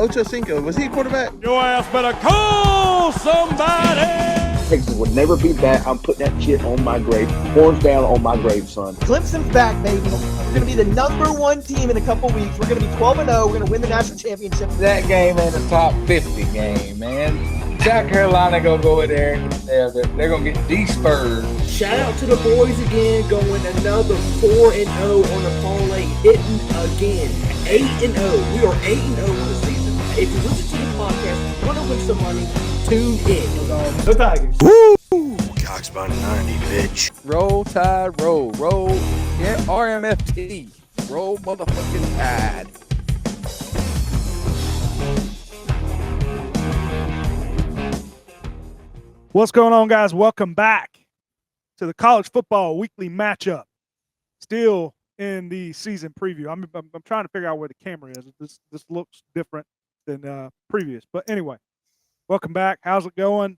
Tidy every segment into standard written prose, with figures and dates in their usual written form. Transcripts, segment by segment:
Ocho Cinco, was he a quarterback? Your ass better call somebody. Texas would never beat that. I'm putting that shit on my grave. Horns down on my grave, son. Clemson's back, baby. We're going to be the #1 team in a couple weeks. We're going to be 12-0. We're going to win the national championship. That game ain't a top 50 game, man. South Carolina going to go in there. They're going to get de-spurred. Shout out to the boys again, going another 4-0 on the parlay, hitting again. 8-0. We are 8-0 on the season. If you listen to the podcast, you want to win some money, tune in. Go Tigers. Woo! Cox by 90, bitch. Roll Tide, roll. Yeah, RMFT. Roll motherfucking Tide. What's going on, guys? Welcome back to the college football weekly matchup. Still in the season preview. I'm trying to figure out where the camera is. This looks different than previous. But anyway, welcome back. How's it going?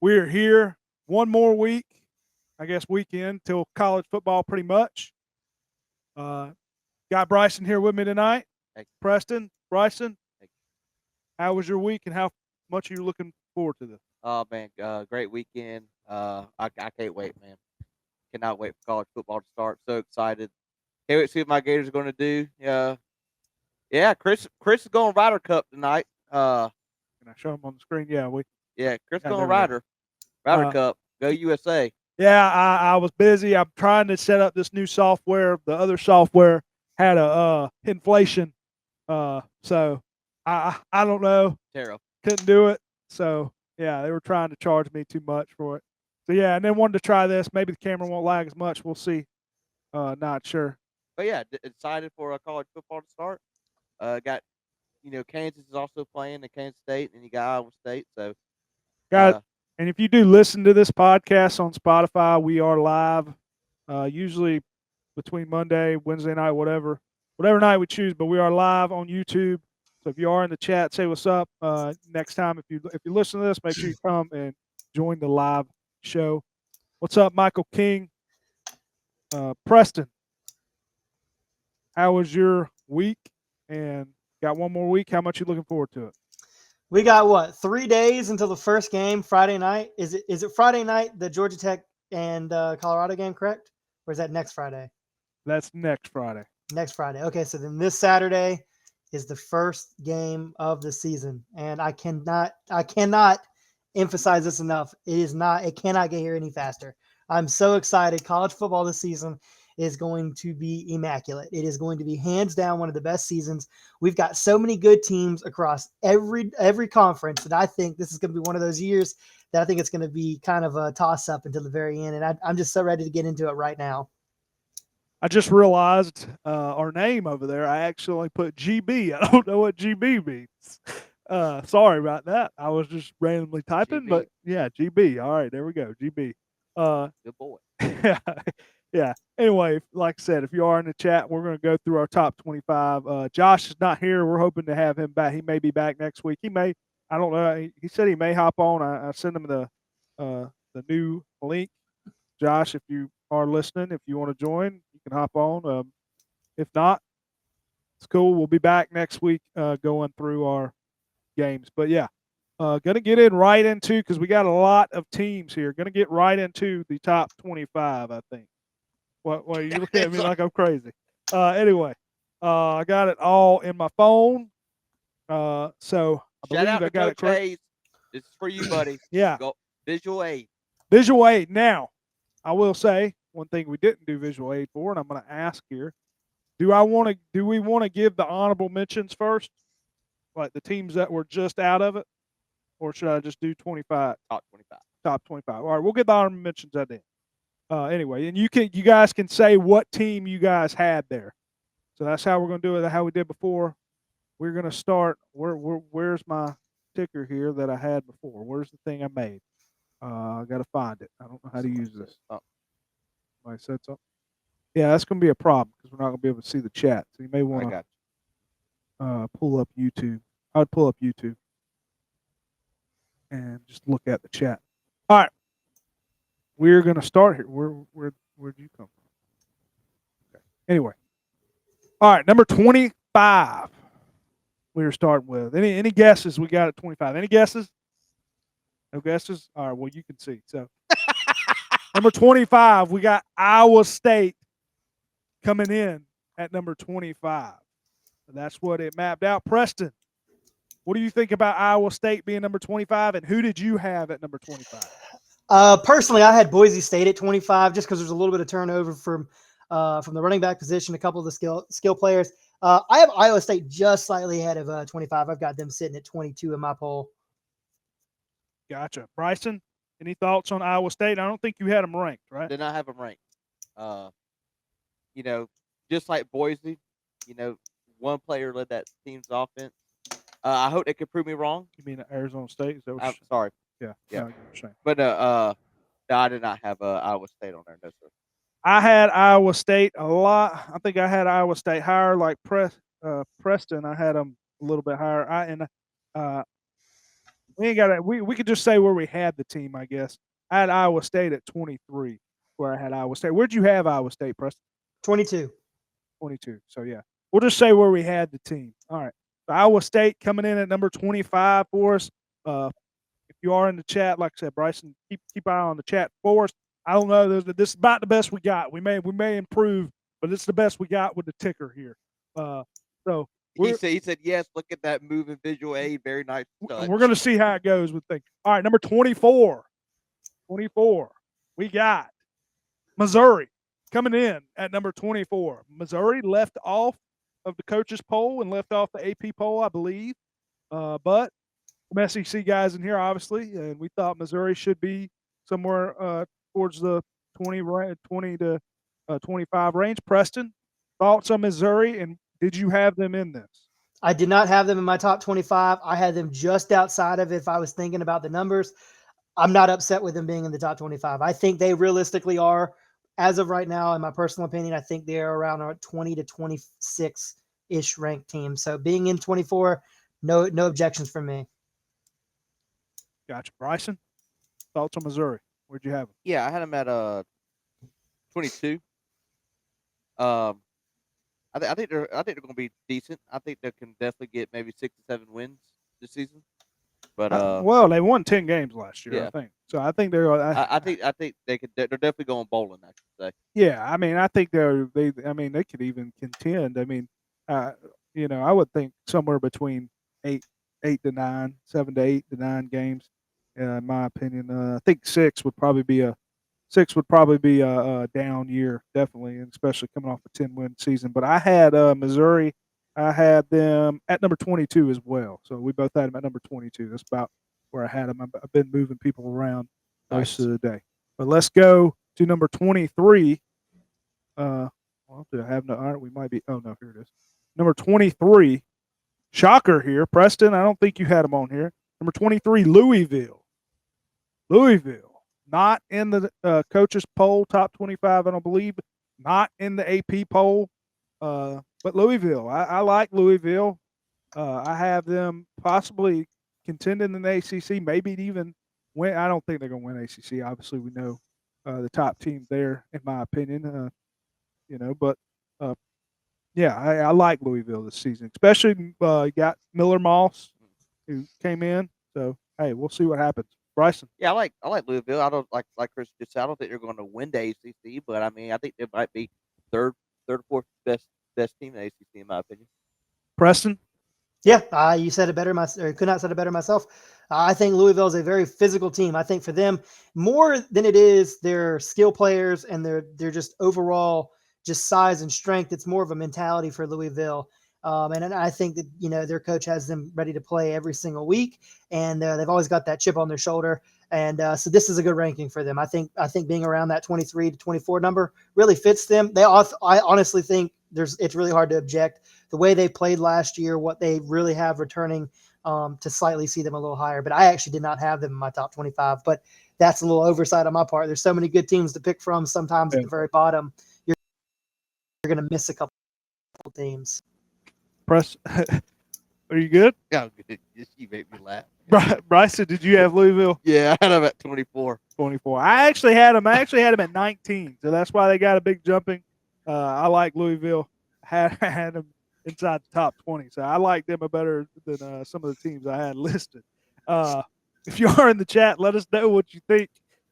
We're here one more week, I guess weekend, till college football pretty much. Got Bryson here with me tonight. Hey. Preston, Bryson, Hey. How was your week and how much are you looking forward to this? Oh, man, great weekend. I can't wait, man. Cannot wait for college football to start. So excited. Can't wait to see what my Gators are going to do. Yeah, Chris is going Ryder Cup tonight. Can I show him on the screen? Yeah, Chris going Ryder Cup. Go USA. Yeah, I was busy. I'm trying to set up this new software. The other software had a inflation. So I don't know. Terrible. Couldn't do it. So yeah, they were trying to charge me too much for it. So yeah, and then wanted to try this. Maybe the camera won't lag as much. We'll see. Not sure. But yeah, excited for college football to start. Got Kansas is also playing at Kansas State, and you got Iowa State. So and if you do listen to this podcast on Spotify, we are live. Usually between Monday, Wednesday night, whatever night we choose. But we are live on YouTube. So if you are in the chat, say what's up. Next time, if you listen to this, make sure you come and join the live show. What's up, Michael King? Preston, how was your week? And got one more week. How much you looking forward to it? We got 3 days until the first game Friday night. Is it Friday night, the Georgia Tech and Colorado game, correct? Or is that next Friday? That's next Friday. Next Friday. Okay, so then this Saturday is the first game of the season, and I cannot emphasize this enough. It cannot get here any faster. I'm so excited. College football this season is going to be immaculate. It is going to be hands down one of the best seasons. We've got so many good teams across every conference that I think this is going to be one of those years that I think it's going to be kind of a toss up until the very end. And I'm just so ready to get into it right now. I just realized our name over there. I actually put GB. I don't know what GB means. Sorry about that. I was just randomly typing, GB. But yeah, GB. All right, there we go. GB. Good boy. Yeah. Anyway, like I said, if you are in the chat, we're going to go through our top 25. Josh is not here. We're hoping to have him back. He may be back next week. He may. I don't know. He said he may hop on. I sent him the new link. Josh, if you are listening, if you want to join, you can hop on. If not, it's cool. We'll be back next week going through our games. But yeah, going to get right into, because we got a lot of teams here. Going to get right into the top 25, I think. Well, you look at me like I'm crazy. Anyway, I got it all in my phone. So I believe I got it correct. This is for you, buddy. Yeah. Go visual aid. Visual aid. Now, I will say one thing we didn't do visual aid for, and I'm going to ask here: do we want to give the honorable mentions first, like the teams that were just out of it, or should I just do 25? Top 25. Top 25. All right, we'll get the honorable mentions at the end. Anyway, and you guys can say what team you guys had there. So that's how we're going to do it. How we did before. We're going to start. Where's my ticker here that I had before? Where's the thing I made? I got to find it. I don't know how to use this. I said something. Yeah, that's going to be a problem because we're not going to be able to see the chat. So you may want to pull up YouTube. I would pull up YouTube and just look at the chat. All right. We're going to start here. Where'd you come from? Okay. Anyway. All right, number 25. we were starting with. Any guesses we got at 25? Any guesses? No guesses? All right, well, you can see. So, number 25, we got Iowa State coming in at number 25. That's what it mapped out. Preston, what do you think about Iowa State being number 25, and who did you have at number 25? Personally, I had Boise State at 25 just because there's a little bit of turnover from the running back position, a couple of the skill players. I have Iowa State just slightly ahead of 25. I've got them sitting at 22 in my poll. Gotcha. Bryson, any thoughts on Iowa State? I don't think you had them ranked, right? Did not have them ranked. You know, just like Boise, you know, one player led that team's offense. I hope they could prove me wrong. You mean Arizona State? Is that what I'm sorry. Yeah. Yeah. No, I get what you're saying. But no, I did not have Iowa State on there. No, sir. I had Iowa State a lot. I think I had Iowa State higher, like Preston. I had them a little bit higher. We ain't got to. We could just say where we had the team, I guess. I had Iowa State at 23, where I had Iowa State. Where'd you have Iowa State, Preston? 22. 22. So yeah, we'll just say where we had the team. All right. So Iowa State coming in at number 25 for us. If you are in the chat, like I said, Bryson, keep eye on the chat for us. I don't know. This is about the best we got. We may improve, but it's the best we got with the ticker here. So he said yes. Look at that moving visual aid. Very nice touch. We're going to see how it goes with things. All right, number 24. 24. We got Missouri coming in at number 24. Missouri left off of the coaches poll and left off the AP poll, I believe. But some SEC guys in here, obviously, and we thought Missouri should be somewhere towards the 20 to 25 range. Preston, thoughts on Missouri, and did you have them in this? I did not have them in my top 25. I had them just outside of it if I was thinking about the numbers. I'm not upset with them being in the top 25. I think they realistically are, as of right now, in my personal opinion, I think they're around a 20 to 26-ish ranked team. So being in 24, no objections from me. Gotcha. Bryson, thoughts on Missouri? Where'd you have them? Yeah, I had them at 22. I think they're going to be decent. I think they can definitely get maybe 6 to 7 wins this season. But well, they won 10 games last year, yeah. I think. So I think they're. I think they could. They're definitely going bowling, I should say. Yeah, I mean, I think they could even contend. I mean, I would think somewhere between 8 to 9, 7 to 8 to 9 games. In my opinion, I think 6 would probably be a down year, definitely, and especially coming off a 10-win season. But I had Missouri. I had them at number 22 as well. So we both had them at number 22. That's about where I had them. I've been moving people around most of the day. But let's go to number 23. Well, do I have no? All right, we might be. Oh no, here it is. Number 23. Shocker here, Preston. I don't think you had them on here. Number 23, Louisville. Louisville, not in the coaches poll, top 25. I don't believe. Not in the AP poll. But Louisville, I like Louisville. I have them possibly contending in the ACC, maybe even win. I don't think they're going to win ACC. Obviously, we know the top team there, in my opinion. But yeah, I like Louisville this season, especially got Miller Moss who came in. So hey, we'll see what happens. Bryson. Yeah, I like Louisville. I don't like Chris just said. I don't think they're going to win the ACC, but I mean, I think they might be third or fourth best team in the ACC, in my opinion. Preston? Yeah, you said it better. Could not said it better myself. I think Louisville is a very physical team. I think for them, more than it is their skill players and their just overall just size and strength, it's more of a mentality for Louisville. And I think that, their coach has them ready to play every single week, and they've always got that chip on their shoulder. And so this is a good ranking for them. I think being around that 23 to 24 number really fits them. I honestly think it's really hard to object. The way they played last year, what they really have returning, to slightly see them a little higher. But I actually did not have them in my top 25. But that's a little oversight on my part. There's so many good teams to pick from. Sometimes at the very bottom, you're going to miss a couple teams. Press, are you good? Yeah, good. You make me laugh. Bryson, did you have Louisville? Yeah, I had them at 24. 24. I actually had them at 19, so that's why they got a big jumping. I like Louisville. Had them inside the top 20. So I like them better than some of the teams I had listed. If you are in the chat, let us know what you think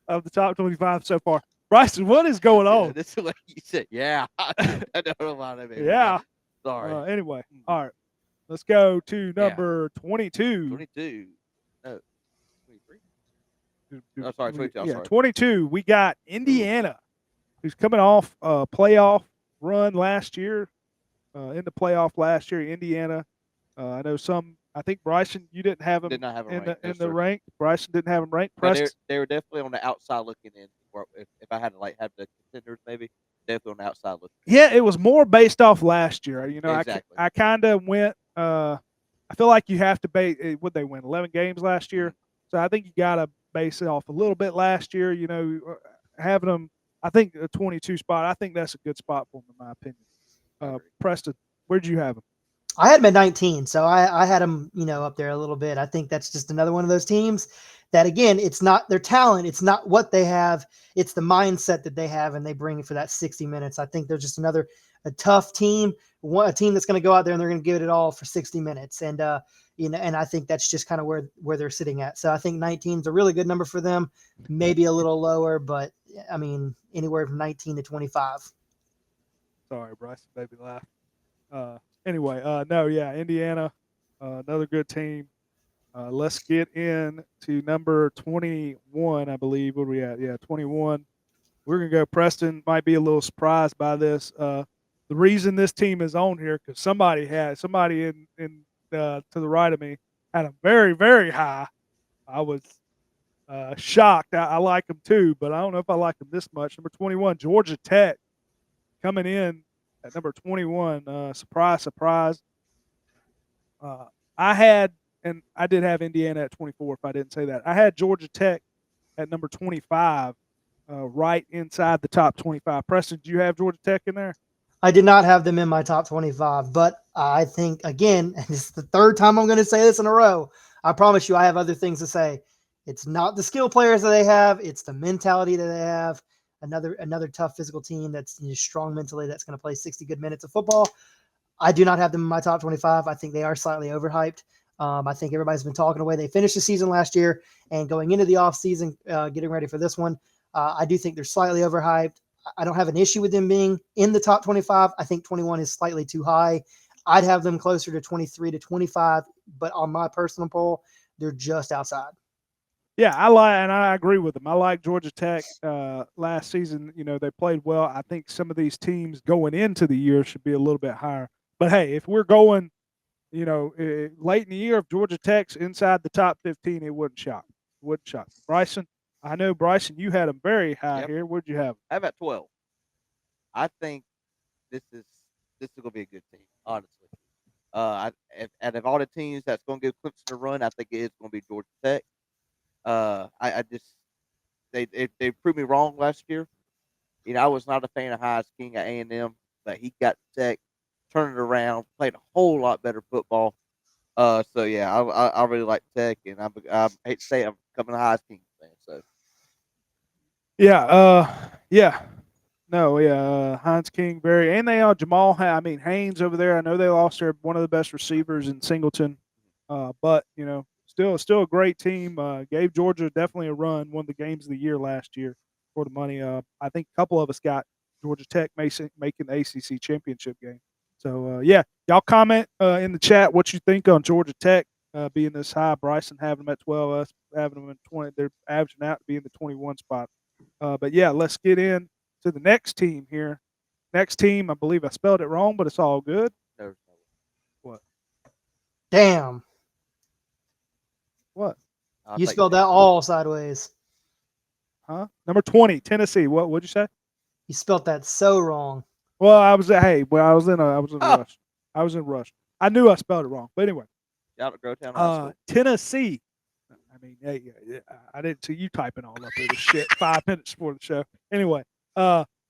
of the top 25 so far. Bryson, what is going on? This is what you said. Yeah. I don't know why that made me Yeah. laugh. Sorry. Anyway, all right. Let's go to number 22. 22. No. 23. Oh, sorry, 22. I'm sorry. 22. We got Indiana, who's coming off a playoff run last year. In the playoff last year, Indiana. I know some. I think Bryson, you didn't have him Did not have him in the rank. Bryson didn't have him ranked. No, they were definitely on the outside looking in. If I had to have the contenders, maybe definitely on the outside looking. Yeah, it was more based off last year. You know, exactly. I kind of went. I feel like you have to base. Would they win 11 games last year? So I think you got to base it off a little bit last year. You know, having them. I think a 22 spot. I think that's a good spot for them, in my opinion. Preston, where'd you have them? I had them at 19, so I had them, up there a little bit. I think that's just another one of those teams that, again, it's not their talent, it's not what they have, it's the mindset that they have, and they bring for that 60 minutes. I think they're just a tough team, a team that's going to go out there and they're going to give it all for 60 minutes, and and I think that's just kind of where they're sitting at. So I think 19 is a really good number for them, maybe a little lower, but I mean anywhere from 19 to 25. Sorry, Bryce, baby laugh. Anyway, no, yeah, Indiana, another good team. Let's get in to number 21, I believe. What are we at? Yeah, 21. We're going to go. Preston might be a little surprised by this. The reason this team is on here, because somebody in to the right of me had a very, very high. I was shocked. I like them too, but I don't know if I like them this much. Number 21, Georgia Tech, coming in at number 21. Surprise, surprise. I did have Indiana at 24, if I didn't say that. I had Georgia Tech at number 25, right inside the top 25. Preston, do you have Georgia Tech in there? I did not have them in my top 25, but I think, again, and this is the third time I'm going to say this in a row. I promise you I have other things to say. It's not the skill players that they have. It's the mentality that they have. Another tough physical team that's strong mentally, that's going to play 60 good minutes of football. I do not have them in my top 25. I think they are slightly overhyped. I think everybody's been talking away. They finished the season last year, and going into the offseason, getting ready for this one, I do think they're slightly overhyped. I don't have an issue with them being in the top 25. I think 21 is slightly too high. I'd have them closer to 23 to 25, but on my personal poll, they're just outside. Yeah, I agree with them. I like Georgia Tech. Last season, they played well. I think some of these teams going into the year should be a little bit higher. But hey, if we're going, late in the year, if Georgia Tech's inside the top 15, it wouldn't shock. Bryson, I know, Bryson, you had them very high here. Where'd you have them? I have at 12. I think this is going to be a good team, honestly. Out of all the teams that's going to give Clemson a run, I think it is going to be Georgia Tech. They proved me wrong last year. I was not a fan of Hayes King at A&M, but he got Tech, turned it around, played a whole lot better football. So yeah, I really like Tech, and I hate to say it, I'm becoming a Hayes King fan. So Heinz King, and they are Jamal. Haynes over there. I know they lost one of the best receivers in Singleton, but still a great team. Gave Georgia definitely a run. Won the games of the year last year for the money. I think a couple of us got Georgia Tech making the ACC championship game. So y'all comment in the chat what you think on Georgia Tech being this high. Bryson having them at 12, us having them at 20. They're averaging out to be in the 21 spot. But yeah, let's get in to the next team here. Next team, I believe I spelled it wrong, but it's all good. What? Damn. What? You spelled that all sideways. Huh? Number 20, Tennessee. What'd you say? You spelled that so wrong. Well, I was in a rush. I was in a rush. I knew I spelled it wrong. But anyway. Tennessee. I didn't see you typing all up there this shit 5 minutes before the show. Anyway,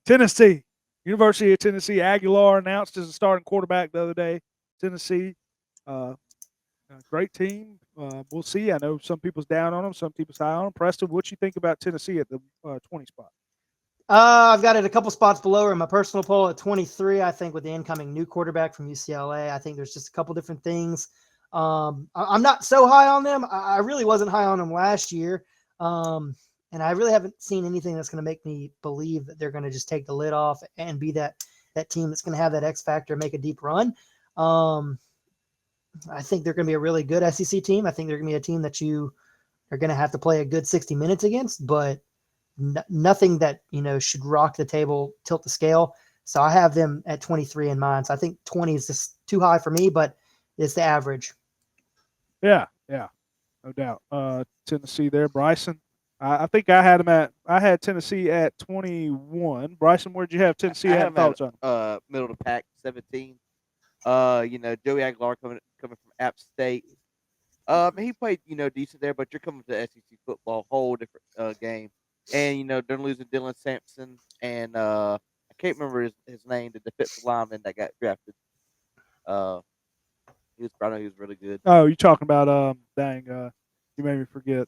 Tennessee. University of Tennessee. Aguilar announced as a starting quarterback the other day. Tennessee. Great team. We'll see. I know some people's down on them, some people's high on them. Preston, what you think about Tennessee at the 20 spot? I've got it a couple spots below in my personal poll at 23. I think with the incoming new quarterback from UCLA, I think there's just a couple different things. I'm not so high on them. I really wasn't high on them last year. And I really haven't seen anything that's going to make me believe that they're going to just take the lid off and be that team that's going to have that X factor, make a deep run. I think they're going to be a really good SEC team. I think they're going to be a team that you are going to have to play a good 60 minutes against, but nothing that should rock the table, tilt the scale. So I have them at 23 in mind. So I think 20 is just too high for me, but it's the average. Yeah, no doubt. Tennessee there, Bryson. I think I had Tennessee at 21. Bryson, where'd you have Tennessee I at? have Thoughts them on? at middle of the pack, 17. Joey Aguilar coming from App State. He played decent there, but you're coming to SEC football, whole different game. And they're losing Dylan Sampson and I can't remember his name, the defensive lineman that got drafted. I know he was really good. Oh, you talking about you made me forget.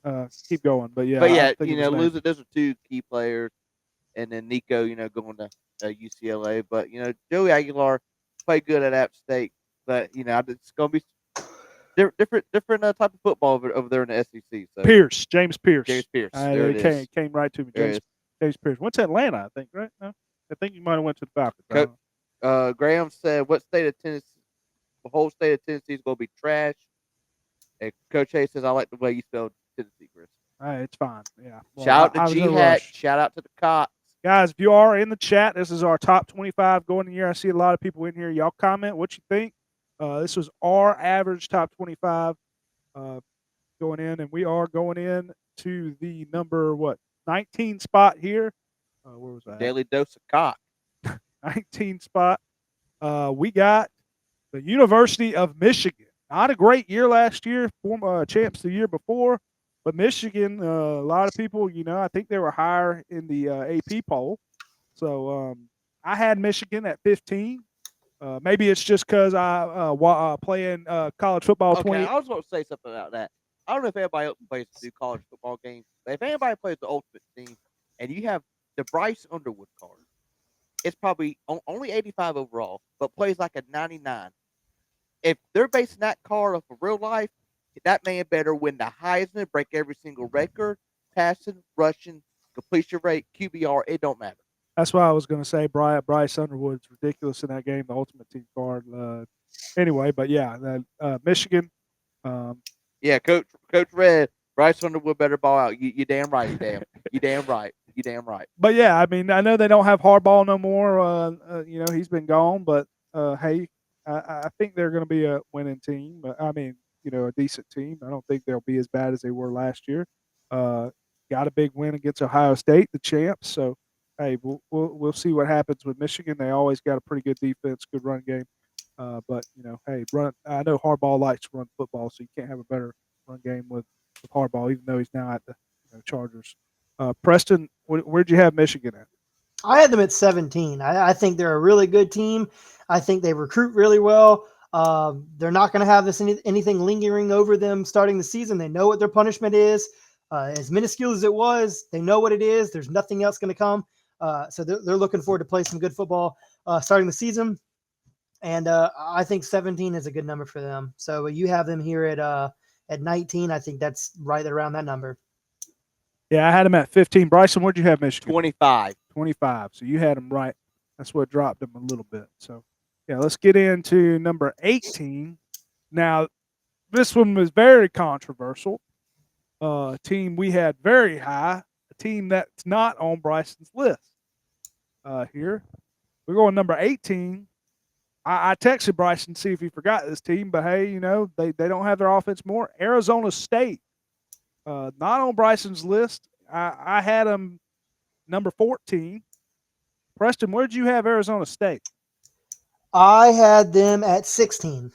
Keep going, but yeah, But yeah, I think of his name. losing those are two key players, and then Nico, going to UCLA. But Joey Aguilar played good at App State, but it's gonna be different type of football over there in the SEC. So James Pierce. James Pierce. There it is. Came right to me. There it James Pierce. Went to Atlanta, I think, right? No? I think you might have went to the Falcons. Graham said, "What state of Tennessee? The whole state of Tennessee is going to be trash." And Coach Hayes says, "I like the way you spelled Tennessee, Chris." It's fine. Yeah. Well, Shout out to G Hat. Shout out to the Cox. Guys, if you are in the chat, this is our top 25 going in the year. I see a lot of people in here. Y'all comment what you think. This was our average top 25 going in, and we are going in to the number 19 spot here. Where was that? Daily dose of cock. 19 spot. We got the University of Michigan. Not a great year last year, former champs the year before, but Michigan, a lot of people, I think they were higher in the AP poll. So I had Michigan at 15. Maybe it's just because I play in college football. Okay, 20. I was going to say something about that. I don't know if anybody else plays to do college football games, but if anybody plays the Ultimate Team and you have the Bryce Underwood card, it's probably only 85 overall, but plays like a 99. If they're basing that card off of real life, that man better win the Heisman, break every single record, passing, rushing, completion rate, QBR. It don't matter. That's why I was going to say Bryce Underwood's ridiculous in that game, the Ultimate Team card. Anyway, but yeah, Michigan. Yeah, Coach Red, Bryce Underwood better ball out. You damn right, you damn right. But yeah, I mean, I know they don't have Harbaugh no more. He's been gone, but hey, I think they're going to be a winning team. I mean, a decent team. I don't think they'll be as bad as they were last year. Got a big win against Ohio State, the champs. So hey, we'll see what happens with Michigan. They always got a pretty good defense, good run game. But hey, run. I know Harbaugh likes to run football, so you can't have a better run game with Harbaugh, even though he's now at the Chargers. Preston, where'd you have Michigan at? I had them at 17. I think they're a really good team. I think they recruit really well. They're not going to have anything lingering over them starting the season. They know what their punishment is. As minuscule as it was, they know what it is. There's nothing else going to come. So they're looking forward to play some good football starting the season. And I think 17 is a good number for them. So you have them here at 19. I think that's right around that number. Yeah, I had them at 15. Bryson, where'd you have Michigan? 25. 25. So you had them right. That's what dropped them a little bit. So, yeah, let's get into number 18. Now, this one was very controversial. A team we had very high, a team that's not on Bryson's list here. We're going number 18. I texted Bryson to see if he forgot this team, but hey, they don't have their offense more. Arizona State. Not on Bryson's list. I had them number 14. Preston, where'd you have Arizona State? I had them at 16.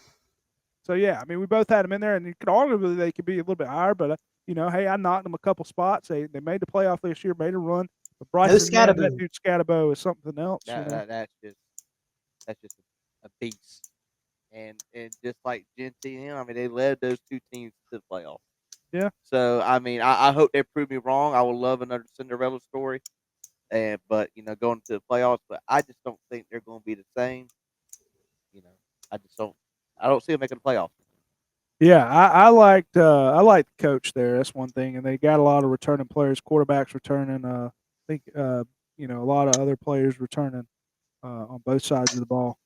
So, yeah, I mean, we both had them in there, and you could arguably they could be a little bit higher, but, hey, I knocked them a couple spots. They made the playoff this year, made a run. But Bryson, that dude Scatabo is something else. That's just a beast. And just like Genty and him, I mean, they led those two teams to the playoffs. Yeah. So, I mean, I hope they prove me wrong. I would love another Cinderella story. but going to the playoffs. But I just don't think they're going to be the same. I just don't. I don't see them making the playoffs. Yeah, I liked the coach there. That's one thing, and they got a lot of returning players, quarterbacks returning. I think a lot of other players returning on both sides of the ball.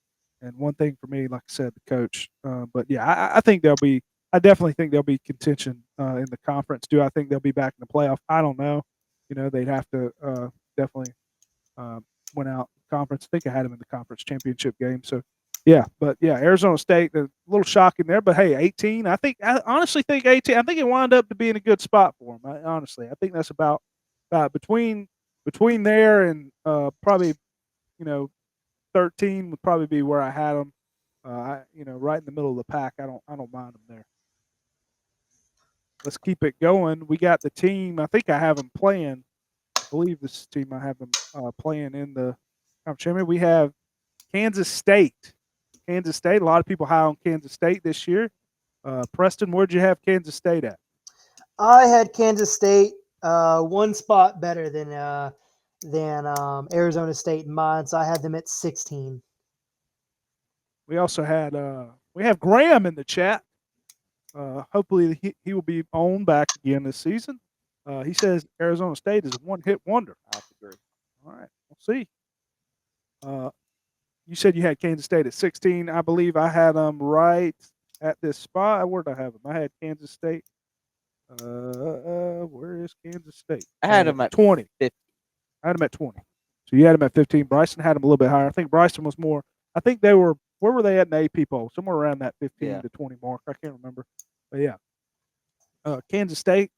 And one thing for me, like I said, the coach. But yeah, I think they'll be. I definitely think they'll be contention in the conference. Do I think they'll be back in the playoff? I don't know. They'd have to definitely win out conference. I think I had them in the conference championship game. So yeah, but yeah, Arizona State, a little shocking there. But hey, 18. I honestly think 18. I think it wound up to be in a good spot for them. I think that's about between there and probably 13 would probably be where I had them. Right in the middle of the pack. I don't mind them there. Let's keep it going. We got the team. I think I have them playing. I believe this team I have them playing in the conference championship. We have Kansas State. Kansas State. A lot of people high on Kansas State this year. Preston, where'd you have Kansas State at? I had Kansas State one spot better than Arizona State in mine, so I had them at 16. We also had we have Graham in the chat. Hopefully he will be on back again this season. He says Arizona State is a one-hit wonder. I agree. All right, we'll see. You said you had Kansas State at 16. I believe I had them right at this spot. Where did I have them? I had Kansas State. Where is Kansas State? I had them at 20. 50. I had them at 20. So you had them at 15. Bryson had them a little bit higher. I think Bryson was more. I think they were. Where were they at in the AP poll? Somewhere around that 15 to 20 mark. I can't remember. But yeah, Kansas State,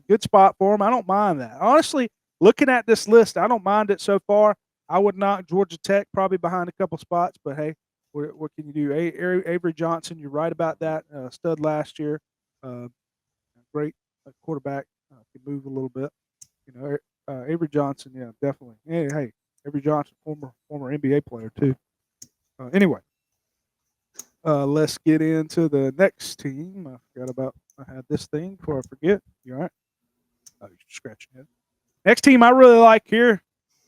good spot for them. I don't mind that. Honestly, looking at this list, I don't mind it so far. I would knock Georgia Tech probably behind a couple spots, but hey, what can you do? Avery Johnson, you're right about that. Stud last year. Great quarterback. Can move a little bit. Avery Johnson, yeah, definitely. Hey, Avery Johnson, former NBA player too. Anyway, let's get into the next team. I had this thing before I forget. You all right? Oh, you're scratching it. Next team I really like here.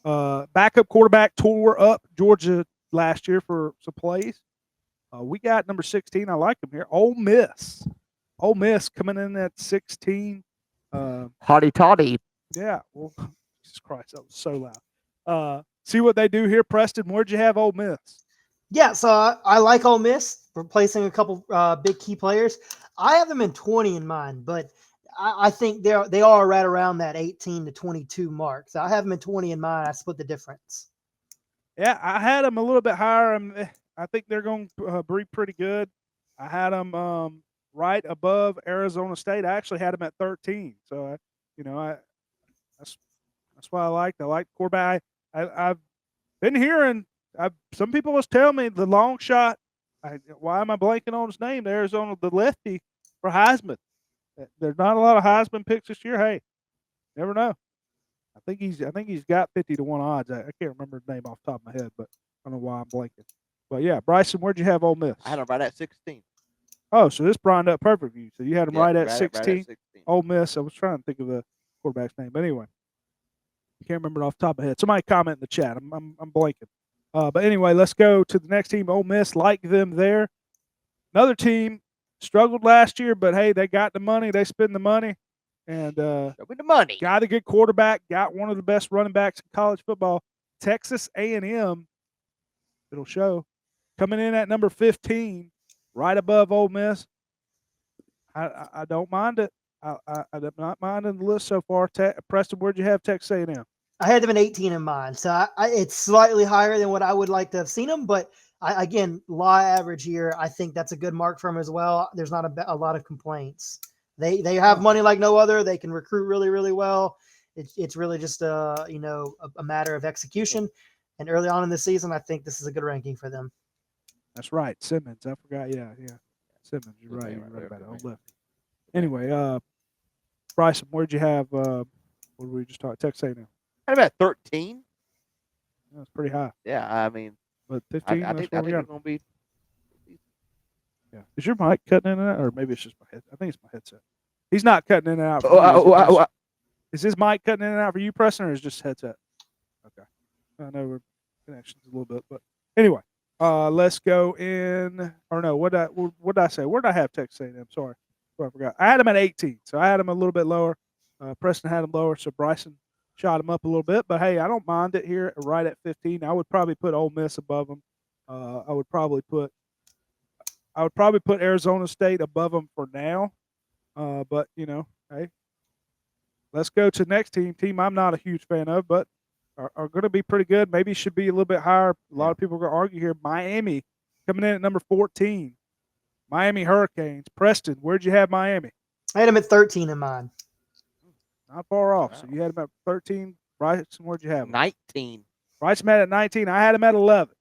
Backup quarterback tore up Georgia last year for some plays. We got number 16. I like him here. Ole Miss. Ole Miss coming in at 16. Hotty toddy. Yeah. Well, Jesus Christ, that was so loud. See what they do here, Preston. Where'd you have Ole Miss? Yeah, so I like Ole Miss, replacing a couple big key players. I have them in 20 in mind, but I think they are right around that 18 to 22 mark. So I have them in 20 in mind. I split the difference. Yeah, I had them a little bit higher. I think they're going to be pretty good. I had them right above Arizona State. I actually had them at 13. So, that's why I liked. I like quarterback. I've been hearing. Some people was telling me the long shot. Why am I blanking on his name? Arizona, the lefty for Heisman. There's not a lot of Heisman picks this year. Hey, never know. I think he's got 50 to 1 odds. I can't remember his name off the top of my head, but I don't know why I'm blanking. But yeah, Bryson, where'd you have Ole Miss? I had them right at 16. Oh, so this brined up perfect for you. So you had them right at 16. Right at 16. Ole Miss. I was trying to think of the quarterback's name, but anyway, can't remember it off the top of my head. Somebody comment in the chat. I'm blanking. But anyway, let's go to the next team. Ole Miss, like them there. Another team struggled last year, but hey, they got the money. They spend the money, and with the money, got a good quarterback. Got one of the best running backs in college football. Texas A&M. It'll show coming in at number 15, right above Ole Miss. I don't mind it. I'm not minding the list so far. Preston, where'd you have Texas A&M? I had them in 18 in mind, so it's slightly higher than what I would like to have seen them. But again, law average here, I think that's a good mark for them as well. There's not a lot of complaints. They have money like no other. They can recruit really, really well. It's really just a matter of execution. And early on in the season, I think this is a good ranking for them. That's right, Simmons. I forgot. Yeah, Simmons. You're right. You're right about it. Left. Anyway, Bryson, where'd you have? What did we just talk? Texas A&M. I had about 13. That's pretty high. Yeah, I mean, but 15. I think they're going to be. Yeah, is your mic cutting in and out, or maybe it's just my head? I think it's my headset. He's not cutting in and out. For you. Is his mic cutting in and out for you, Preston, or is it just headset? Okay. I know we're connections a little bit, but anyway, let's go in. Or no, what did I say? Where did I have Texas A&M? Sorry, I forgot. I had them at 18, so I had them a little bit lower. Preston had them lower, so Bryson shot them up a little bit. But hey, I don't mind it here, right at 15. I would probably put Ole Miss above them. I would probably put Arizona State above them for now. But hey, let's go to the next team I'm not a huge fan of, but are going to be pretty good. Maybe should be a little bit higher. A lot of people are going to argue here. Miami coming in at number 14. Miami Hurricanes. Preston, where'd you have Miami? I had them at 13 in mine. Not far off. So you had them at 13. Bryson, where'd you have them? 19. Bryson had at 19. I had them at 11.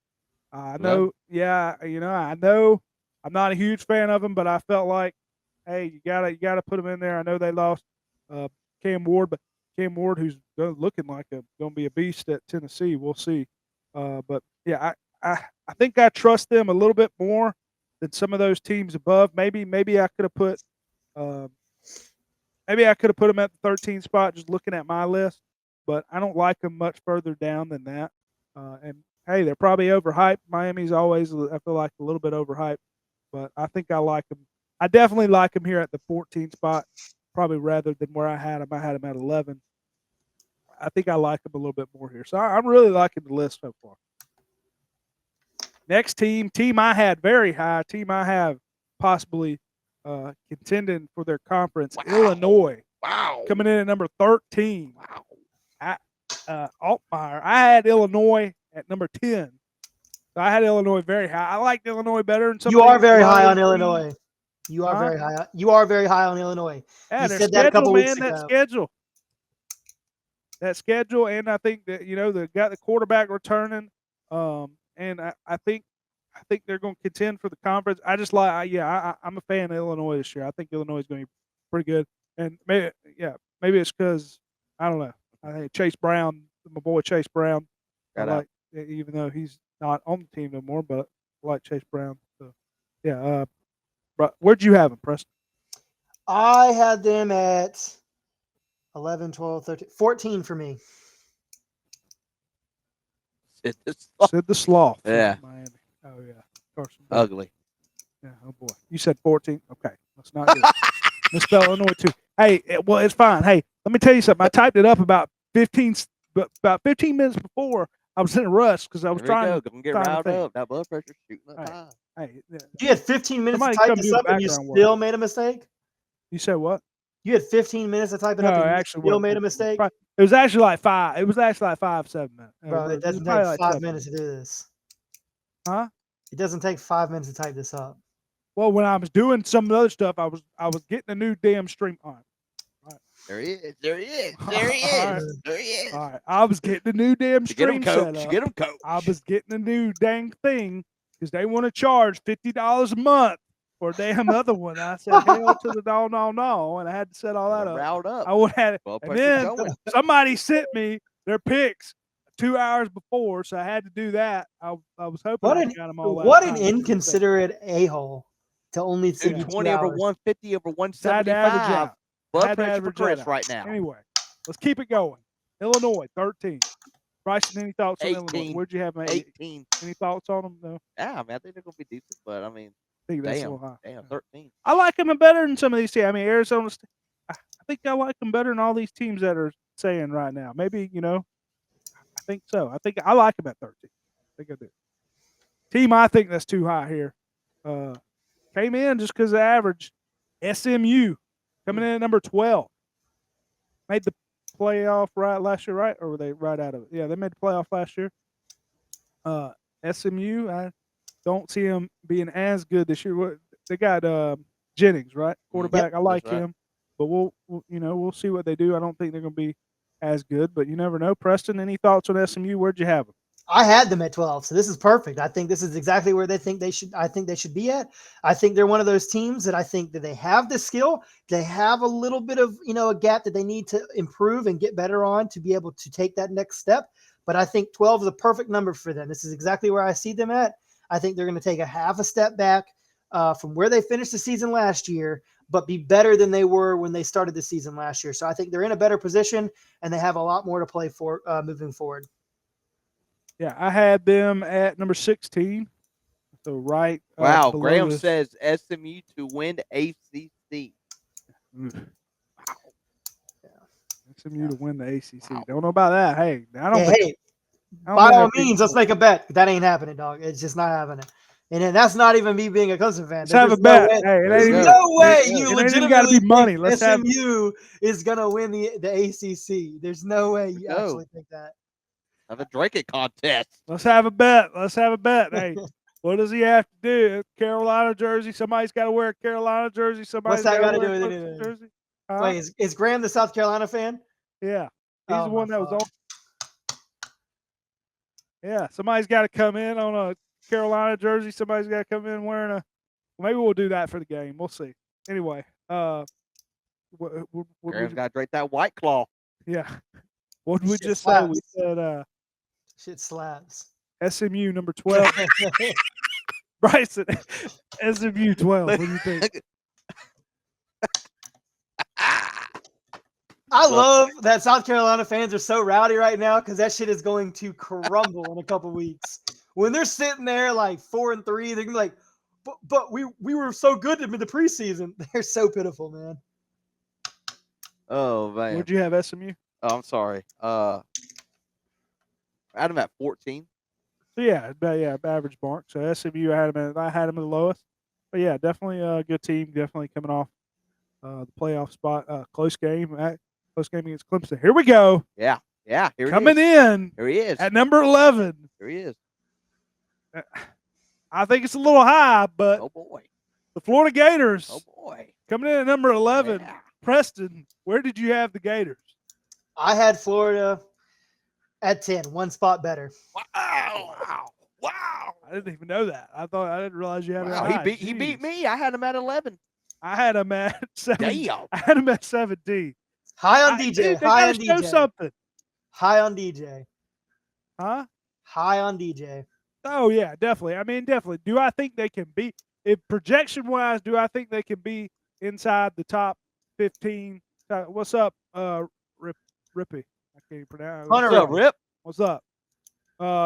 I know. 11? Yeah, I know. I'm not a huge fan of them, but I felt like, hey, you gotta put them in there. I know they lost Cam Ward, but Cam Ward, who's looking like going to be a beast at Tennessee. We'll see. But yeah, I think I trust them a little bit more than some of those teams above. Maybe I could have put them at the 13th spot just looking at my list, but I don't like them much further down than that. And hey, they're probably overhyped. Miami's always, I feel like, a little bit overhyped, but I think I like them. I definitely like them here at the 14th spot, probably rather than where I had them. I had them at 11. I think I like them a little bit more here. So I'm really liking the list so far. Next team I had very high, team I have possibly contending for their conference, Illinois. Wow. Coming in at number 13. Wow. Altmaier. I had Illinois at number 10. So I had Illinois very high. I liked Illinois better than some. You are very high on Illinois. You are Huh? very high. You are very high on Illinois. Yeah, You their said that a couple weeks that ago. schedule, and I think that they got the quarterback returning, and I think they're going to contend for the conference. I just I'm a fan of Illinois this year. I think Illinois is going to be pretty good, and maybe it's because I don't know. I think Chase Brown, my boy Chase Brown, even though he's not on the team no more, but I like Chase Brown. So yeah, but where'd you have him, Preston? I had them at 11, 12, 13, 14 for me. Sid the Sloth. Yeah. Miami. Oh yeah. Carson. Ugly. Yeah. Oh boy. You said 14. Okay. Let's not do it. Misspell Illinois too. Hey, it's fine. Hey, let me tell you something. I typed it up about 15 minutes before. I was in a rush because I was trying to get riled up. That blood pressure's shooting up high. Hey, You had 15 minutes Somebody to type come this do up and you background work. still made a mistake? you said what? You had 15 minutes to type it No, up and you actually, still what- made a mistake? It was actually like 5. It was actually like 5-7 minutes. Bro, it doesn't probably take like 5 7 minutes to do this. Huh? It doesn't take 5 minutes to type this up. Well, when I was doing some of the other stuff, I was getting a new damn stream on. There he is. There he is. There he is. There he is. All right, I was getting a new damn You get stream him, set coach. up. Get him, coach. I was getting a new dang thing because they want to charge $50 a month for a damn other one. I said, hell to the no, and I had to set all that up. Riled up. I would have it, Blood and pressure's then going. somebody sent me their picks 2 hours before, so I had to do that. I was hoping What I an, got them all. what that an time. inconsiderate a-hole to only send you 2 220 over hours. 150 over I had to average 175. out. I Blood had to pressure for average Chris that out. right now. Anyway, let's keep it going. Illinois, 13. Bryson, any thoughts on Illinois? 18. Where'd you have them? 18. Any thoughts on them? No. Yeah, I mean, I think they're going to be decent, but I mean, I think that's a damn, little high. damn, 13. I like them better than some of these teams. I mean, Arizona State. I think I like them better than all these teams that are saying right now. Maybe I think so. I think I like them at 13. I think I do. Team, I think that's too high here. Came in just because of average. SMU coming in at number 12. Made the playoff last year, right? Or were they right out of it? Yeah, they made the playoff last year. SMU, I don't see them being as good this year. They got Jennings, right? Quarterback. I like him, but we'll see what they do. I don't think they're going to be as good, but you never know. Preston, any thoughts on SMU? Where'd you have them? I had them at 12, so this is perfect. I think this is exactly where they think they should. I think they should be at. I think they're one of those teams that I think that they have the skill. They have a little bit of a gap that they need to improve and get better on to be able to take that next step. But I think 12 is a perfect number for them. This is exactly where I see them at. I think they're going to take a half a step back from where they finished the season last year, but be better than they were when they started the season last year. So I think they're in a better position and they have a lot more to play for moving forward. Yeah, I had them at number 16. So right. Wow, below Graham this. says SMU to win the ACC. SMU to win the ACC. Wow. Don't know about that. Hey, I don't Yeah, think. hey, I don't by think all that'd be means, let's cool. make a bet. That ain't happening, dog. It's just not happening. And then that's not even me being a Clemson fan. Let's have a There's no bet. way. Hey, it There's ain't even, no way There you you go. it ain't even got to be legitimately money. think Let's have. SMU is gonna win the ACC. There's no way you go. actually think that. Have a drinking contest. Let's have a bet. Let's have a bet. Hey, what does he have to do? Carolina jersey. Somebody's got to wear a Carolina jersey. Somebody's that got gotta to do wear a with Clemson anything? jersey. Huh? Wait, is Graham the South Carolina fan? Yeah, he's Oh, the my one that was fuck. on. Yeah, somebody's got to come in on a Carolina jersey. Somebody's got to come in wearing a. Maybe we'll do that for the game. We'll see. Anyway, Graham's got to drink that White Claw. yeah. What did we Shit just say? We slaps. said Shit slaps. SMU number 12. Bryson, SMU 12. What do you think? I love that South Carolina fans are so rowdy right now because that shit is going to crumble in a couple weeks. When they're sitting there like 4-3, they're gonna be like, but we were so good in the preseason. They're so pitiful, man. Oh man. Where'd you have SMU? Oh, I'm sorry. I had him at 14. So yeah, average mark. So SMU, I had them at the lowest. But yeah, definitely a good team. Definitely coming off the playoff spot. Close game against Clemson. Here we go. Yeah. Here Coming it is. in Here he is. at number 11. Here he is. I think it's a little high, but Oh boy. the Florida Gators Oh boy. coming in at number 11. Yeah. Preston, where did you have the Gators? I had Florida at 10, one spot better. Wow. I didn't even know that. I didn't realize you had it. Wow. high. He beat Jeez. me. I had him at 11. I had him at 7. Damn. I had him at 17. High on DJ. Dude, they High on gotta show DJ. something. High on DJ. Huh? High on DJ. Oh yeah, definitely. I mean, definitely. Do I think they can be, if projection wise, do I think they can be inside the top 15? What's up, Rippy? I can't even pronounce. Hunter What's up, Rip? What's up?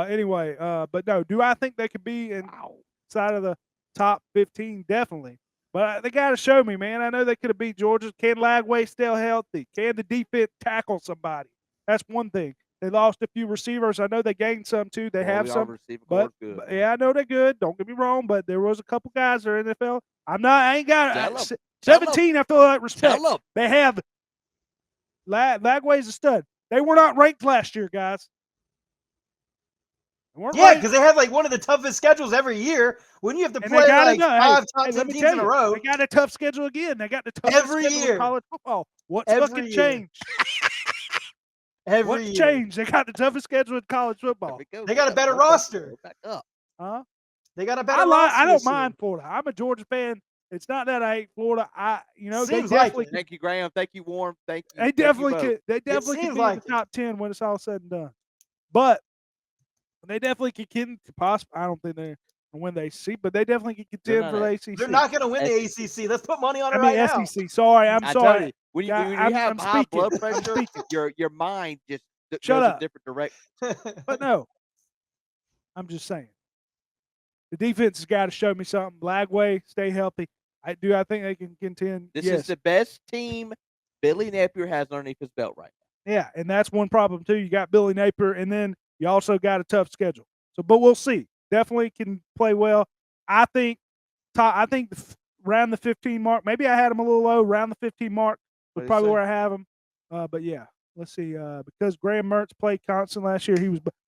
Anyway, but no, do I think they could be inside of the top 15? Definitely. But they got to show me, man. I know they could have beat Georgia. Can Lagway stay healthy? Can the defense tackle somebody? That's one thing. They lost a few receivers. I know they gained some too. They have some. But yeah, I know they're good. Don't get me wrong. But there was a couple guys that are NFL. I ain't got 17. I feel like respect. They have Lagway's a stud. They were not ranked last year, guys. Yeah, because they have like one of the toughest schedules every year. When you have to play like 5 top 10 teams in a row. They got a tough schedule again. They got the toughest every schedule year in college football. What's every fucking year. changed? Every What's year. changed? They got the toughest schedule in college football. They got a better roster. Huh? They got a better roster. I don't mind Florida. I'm a Georgia fan. It's not that I hate Florida. They Seems definitely. like Thank you, Graham. Thank you, Warren. Thank you. They definitely could. They definitely could seems be like in the top 10 when it's all said and done. But they definitely could possibly. I don't think they're going to win the ACC, but they definitely could contend for the ACC. They're not going to win the ACC. Let's put money on it I mean, right SEC. Sorry, I'm I sorry. tell you, when you I'm have high speaking. blood I'm pressure, speaking. your mind just Shut goes up. a different direction. now. But no, I'm just saying. The defense has got to show me something. Lagway, stay healthy. I think they can contend. This yes. is the best team Billy Napier has underneath his belt right now. Yeah, and that's one problem too. You got Billy Napier, and then you also got a tough schedule. So, but we'll see. Definitely can play well. I think around the 15 mark. Maybe I had them a little low. Around the 15 mark was probably where I have them. But yeah, let's see. Because Graham Mertz played constant last year,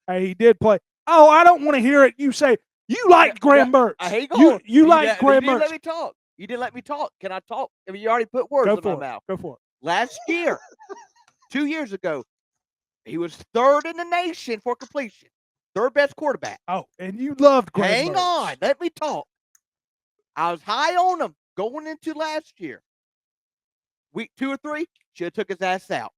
he did play. Oh, I don't want to hear it. You say you liked Graham Mertz. Hang on. You liked Graham You didn't Mertz. let me talk. You didn't let me talk. Can I talk? I mean, you already put words in my mouth. Go for it. Last year, 2 years ago, he was third in the nation for completion. Third best quarterback. Oh, and you loved Graham Hang Mertz. on. Let me talk. I was high on him going into last year. Week 2 or 3, should have took his ass out.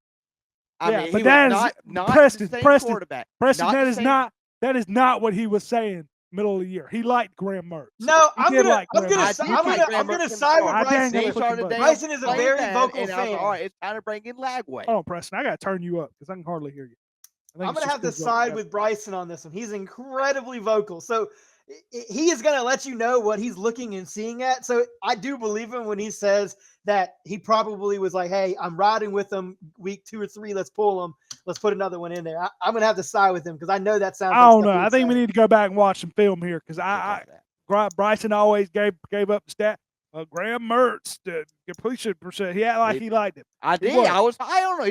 I mean, but he that was is not Preston. the same Preston. quarterback. Preston, Not that is not what he was saying. Middle of the year, he liked Graham Mertz. No, I'm gonna Graham Mertz I side with dang Bryson. it. Bryson is a very vocal and I was fan. like, all right, it's time to bring in Lagway. Hold on, Preston. I gotta turn you up because I can hardly hear you. I'm going to have to side with Bryson on this one. He's incredibly vocal. So he is going to let you know what he's looking and seeing at. So I do believe him when he says that he probably was like, hey, I'm riding with him week 2 or 3. Let's pull him. Let's put another one in there. I'm going to have to side with him because I know that sounds I don't know. I think we need to go back and watch some film here because Bryson always gave up the stat. Graham Mertz, the completion percent. He acted like he liked it. I did. I was high on him.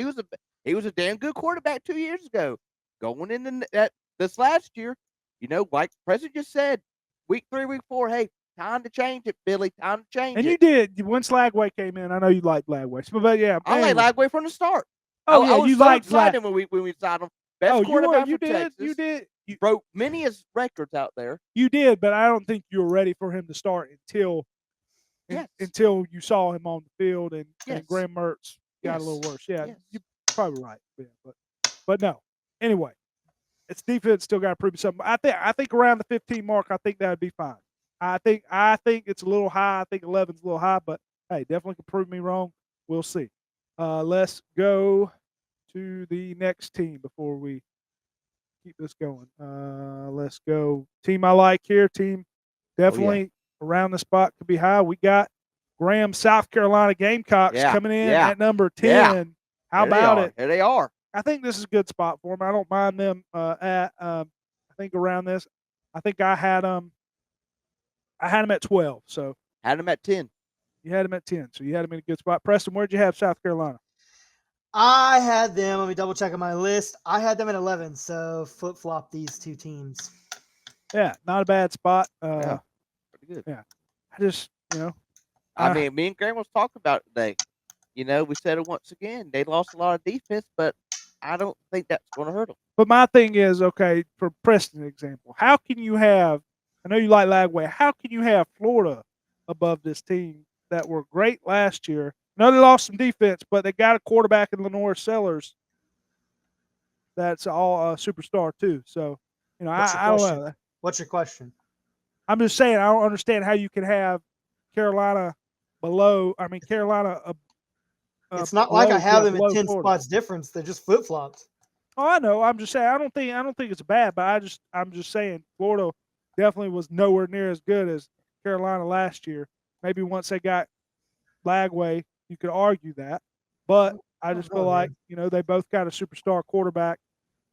He was a damn good quarterback 2 years ago. Going into this last year, like President just said, week 3, week 4, hey, time to change it, Billy. Time to change it. And you did. Once Lagway came in, I know you liked Lagway. But yeah. I like Lagway from the start. Oh, I was you so liked excited when we signed him. Best quarterback from Texas. You did. You broke many records out there. You did, but I don't think you were ready for him to start until you saw him on the field and Graham Mertz got a little worse. Yeah, you're probably right. Yeah, but no. Anyway, its defense still got to prove something. I think around the 15 mark, I think that would be fine. I think it's a little high. I think 11's a little high, but hey, definitely can prove me wrong. We'll see. Let's go to the next team before we keep this going. Let's go. Team I like here. Team definitely around the spot could be high. We got Graham, South Carolina Gamecocks coming in at number 10. Yeah. How about it? Here they are. I think this is a good spot for them. I don't mind them I think around this. I think I had them at 12. So had them at 10. You had them at 10. So you had them in a good spot. Preston, where'd you have South Carolina? I had them. Let me double check on my list. I had them at 11. So flip flop these two teams. Yeah, not a bad spot. Pretty good. Yeah, I just I mean, me and Graham was talking about it today. We said it once again. They lost a lot of defense, but I don't think that's going to hurt them. But my thing is, okay, for Preston example, how can you have? I know you like Lagway. How can you have Florida above this team that were great last year? I know they lost some defense, but they got a quarterback in Lenore Sellers that's all a superstar too. So, I don't know. What's your question? I'm just saying I don't understand how you can have Carolina below. I mean, Carolina. It's not like I have them at 10 spots difference. They're just flip flops. Oh, I know. I'm just saying I don't think it's bad, but I'm just saying Florida definitely was nowhere near as good as Carolina last year. Maybe once they got Lagway, you could argue that, but I just feel like they both got a superstar quarterback.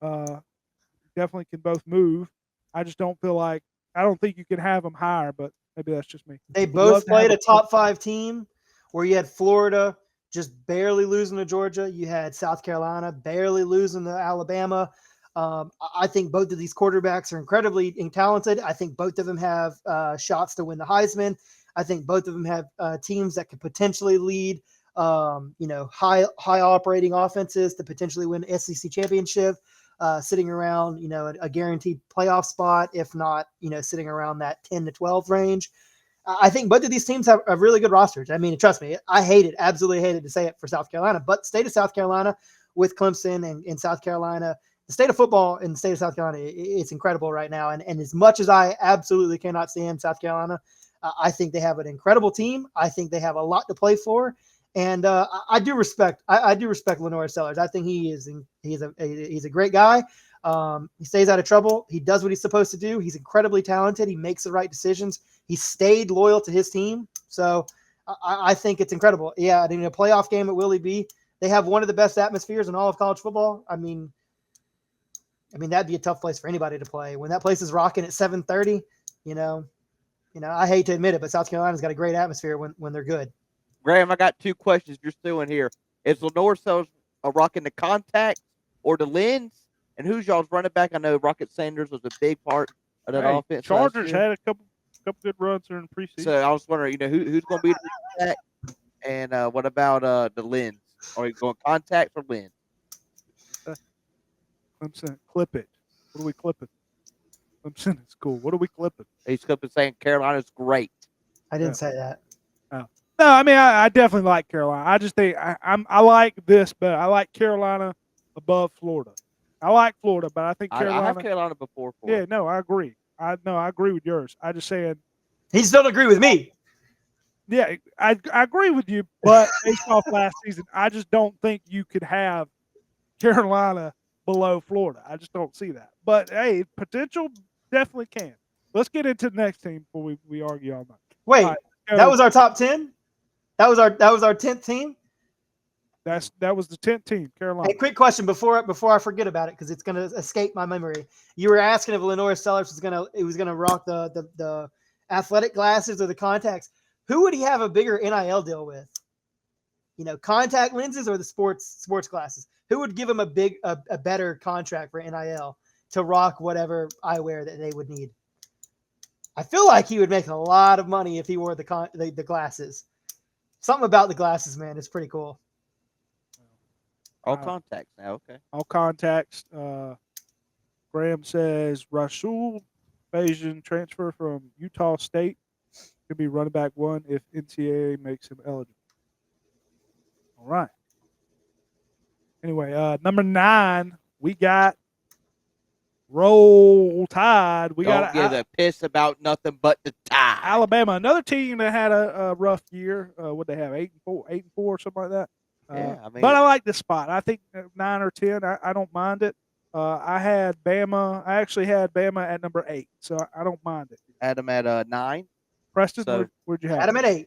Definitely can both move. I just don't feel like I don't think you can have them higher, but maybe that's just me. They both played a top 5 team where you had Florida just barely losing to Georgia. You had South Carolina barely losing to Alabama. I think both of these quarterbacks are incredibly talented. I think both of them have shots to win the Heisman. I think both of them have teams that could potentially lead, high operating offenses to potentially win SEC championship, sitting around, a guaranteed playoff spot, if not, sitting around that 10 to 12 range. I think both of these teams have really good rosters. I mean, trust me, absolutely hated to say it for South Carolina, but the state of South Carolina with Clemson and South Carolina, the state of football in the state of South Carolina, it's incredible right now. And as much as I absolutely cannot stand South Carolina, I think they have an incredible team. I think they have a lot to play for. And I do respect Lenore Sellers. I think he's a great guy. He stays out of trouble. He does what he's supposed to do. He's incredibly talented. He makes the right decisions. He stayed loyal to his team. So I think it's incredible. Yeah, in a playoff game at Willie B, they have one of the best atmospheres in all of college football. I mean, that'd be a tough place for anybody to play. When that place is rocking at 7:30, I hate to admit it, but South Carolina's got a great atmosphere when they're good. Graham, I got 2 questions you're still in here. Is Lenore Sellers rocking the contact or the lens? And who's y'all's running back? I know Rocket Sanders was a big part of that offense. Chargers had a couple good runs during the preseason. So I was wondering, who's going to be the back? And what about the lens? Are you going contact or lens? Clemson, clip it. What are we clipping? Clemson is cool. What are we clipping? He's clipping saying Carolina's great. I didn't say that. Oh. No, I mean I definitely like Carolina. I just think I like this, but I like Carolina above Florida. I like Florida, but I think Carolina. I have Carolina before Florida. Yeah, no, I agree. I agree with yours. I just saying. He still agree with me. Yeah, I agree with you, but based off last season, I just don't think you could have Carolina below Florida. I just don't see that. But hey, potential definitely can. Let's get into the next team before we argue all night. Wait, All right, that was our top 10? That was our 10th team? that was the 10th team, Carolina. Hey, quick question before I forget about it because it's gonna escape my memory. You were asking if Lenore Sellers was gonna rock the athletic glasses or the contacts. Who would he have a bigger NIL deal with? Contact lenses or the sports glasses? Who would give him a better contract for NIL to rock whatever eyewear that they would need? I feel like he would make a lot of money if he wore the glasses. Something about the glasses, man, is pretty cool. All contacts now, okay. All contacts. Graham says Rasul Bayesian transfer from Utah State could be running back 1 if NCAA makes him eligible. All right. Anyway, number 9, we got Roll Tide. We Don't got give a piss about nothing but the Tide. Alabama, another team that had a rough year. What they have, 8-4, something like that. Yeah, I mean, but I like this spot. I think 9 or 10. I don't mind it. I had Bama. I actually had Bama at number 8, so I don't mind it. had them at 9. Preston, So- where'd you have? Had him at 8.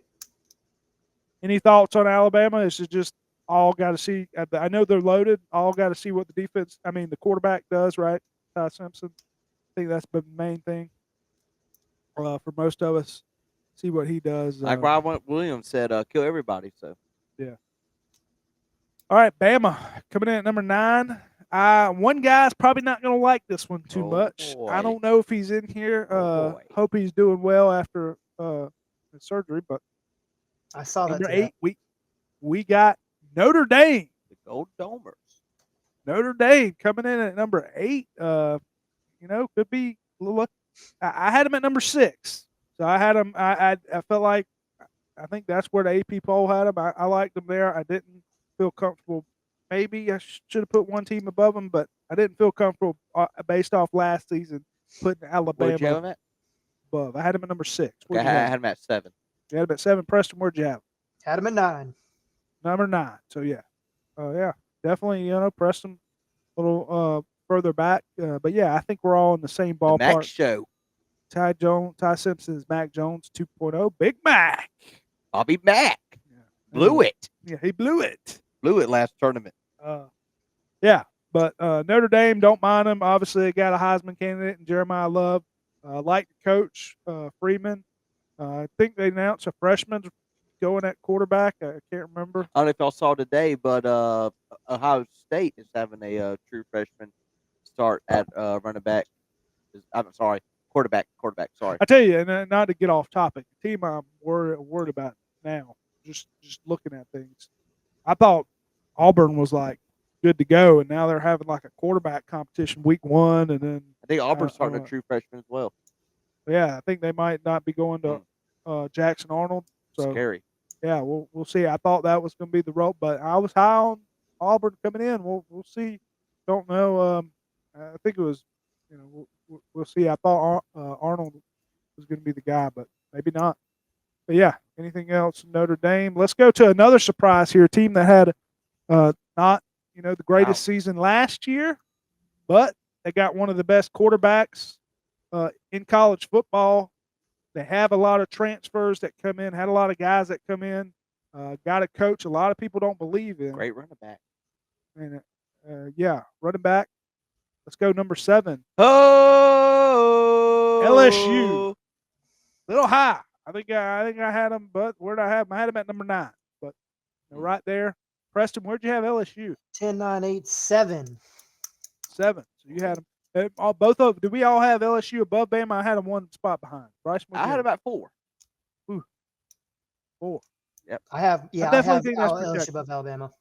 Any thoughts on Alabama? Is it just all got to see? I know they're loaded. All got to see what the quarterback does, right? Ty Simpson. I think that's the main thing for most of us. See what he does. Like Rob Williams said, kill everybody. So Yeah. All right, Bama coming in at number 9. One guy's probably not going to like this one too much. boy. I don't know if he's in here. Boy. Hope he's doing well after his surgery. But I saw that. number today. 8, we got Notre Dame. the Gold Domers. Notre Dame coming in at number 8. Could be a little. I had him at number 6, so I had him. I felt like I think that's where the AP poll had him. I liked him there. I didn't feel comfortable. Maybe I should have put one team above him, but I didn't feel comfortable based off last season putting Where'd you have Alabama him at? above. I had him at number 6. Okay, I had him at 7. You had him at 7. Preston, where'd you have him? Had him at 9. Number 9. So yeah, definitely. Preston a little further back, but yeah, I think we're all in the same The Mac ballpark. Show. Ty Simpson is Mac Jones 2.0. Big Mac. Bobby Mack. Yeah. Blew it. Yeah, he blew it. Blew it last tournament. Yeah, but Notre Dame, don't mind him. Obviously, they got a Heisman candidate in Jeremiah Love. Like the coach, Freeman. I think they announced a freshman going at quarterback. I can't remember. I don't know if y'all saw today, but Ohio State is having a true freshman start at running back. I'm sorry, quarterback. Sorry. I tell you, and not to get off topic, the team I'm worried about now, just looking at things. I thought Auburn was like good to go, and now they're having like a quarterback competition week 1, and then I think Auburn's starting a true freshman as well. yeah, I think they might not be going to Jackson Arnold. So Scary. yeah, we'll see. I thought that was going to be the road, but I was high on Auburn coming in. We'll see. Don't know. I think it was. We'll see. I thought Arnold was going to be the guy, but maybe not. But yeah, anything else? Notre Dame. Let's go to another surprise here. A team that had not the greatest season last year, but they got one of the best quarterbacks in college football. They have a lot of transfers that come in. Had a lot of guys that come in. Got a coach a lot of people don't believe in. Great running back. And running back. Let's go number 7. Oh, LSU. Little high. I think I had them, but where'd I have them? I had them at number 9. But right there. Preston, where'd you have LSU? 10, 9, 8, 7. 7. So you had them. Both of them. Did we all have LSU above Bama? I had them one spot behind. Bryce, I had about 4. 4. Yep. I have think that's LSU projected. above Alabama.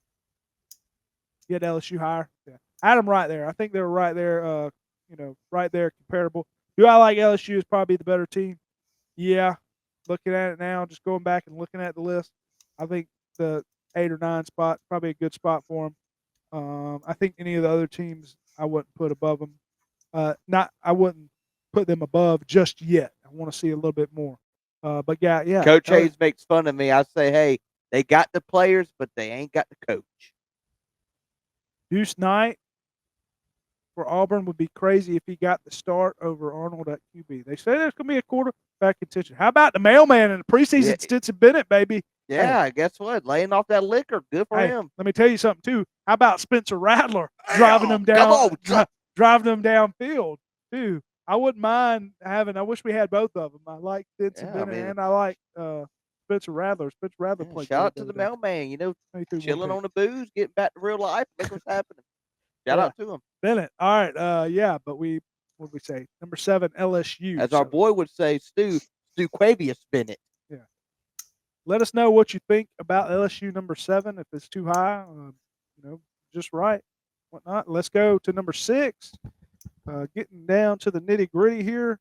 You had LSU higher. Yeah. I had them right there. I think they were right there. Right there, comparable. Do I like LSU as probably the better team? Yeah. Looking at it now, just going back and looking at the list, I think the 8 or 9 spot probably a good spot for them. I think any of the other teams I wouldn't put above them. I wouldn't put them above just yet. I want to see a little bit more. But yeah. Coach Hayes makes fun of me. I say, hey, they got the players, but they ain't got the coach. Deuce Knight, for Auburn would be crazy if he got the start over Arnold at QB. They say there's going to be a quarterback contention. How about the mailman in the preseason, Yeah. Stetson Bennett, baby? Yeah, guess what? Laying off that liquor. Good for Hey, him. let me tell you something too. How about Spencer Rattler driving them Come down, on, driving them downfield too? I wouldn't mind having. I wish we had both of them. I like Stetson Yeah, I Bennett mean- and I like Spencer Rattler. Spencer Rattler Yeah, played shout out good to the other day. mailman. You know, 23 chilling more on the booze, getting back to real life. Look what's happening. Shout Yeah. out to him. Bennett. All right. Yeah, but what did we say? Number 7, LSU. As our boy would say, Stu Quavius Bennett. Let us know what you think about LSU number 7. If it's too high, just right, whatnot. Let's go to number 6. Getting down to the nitty gritty here,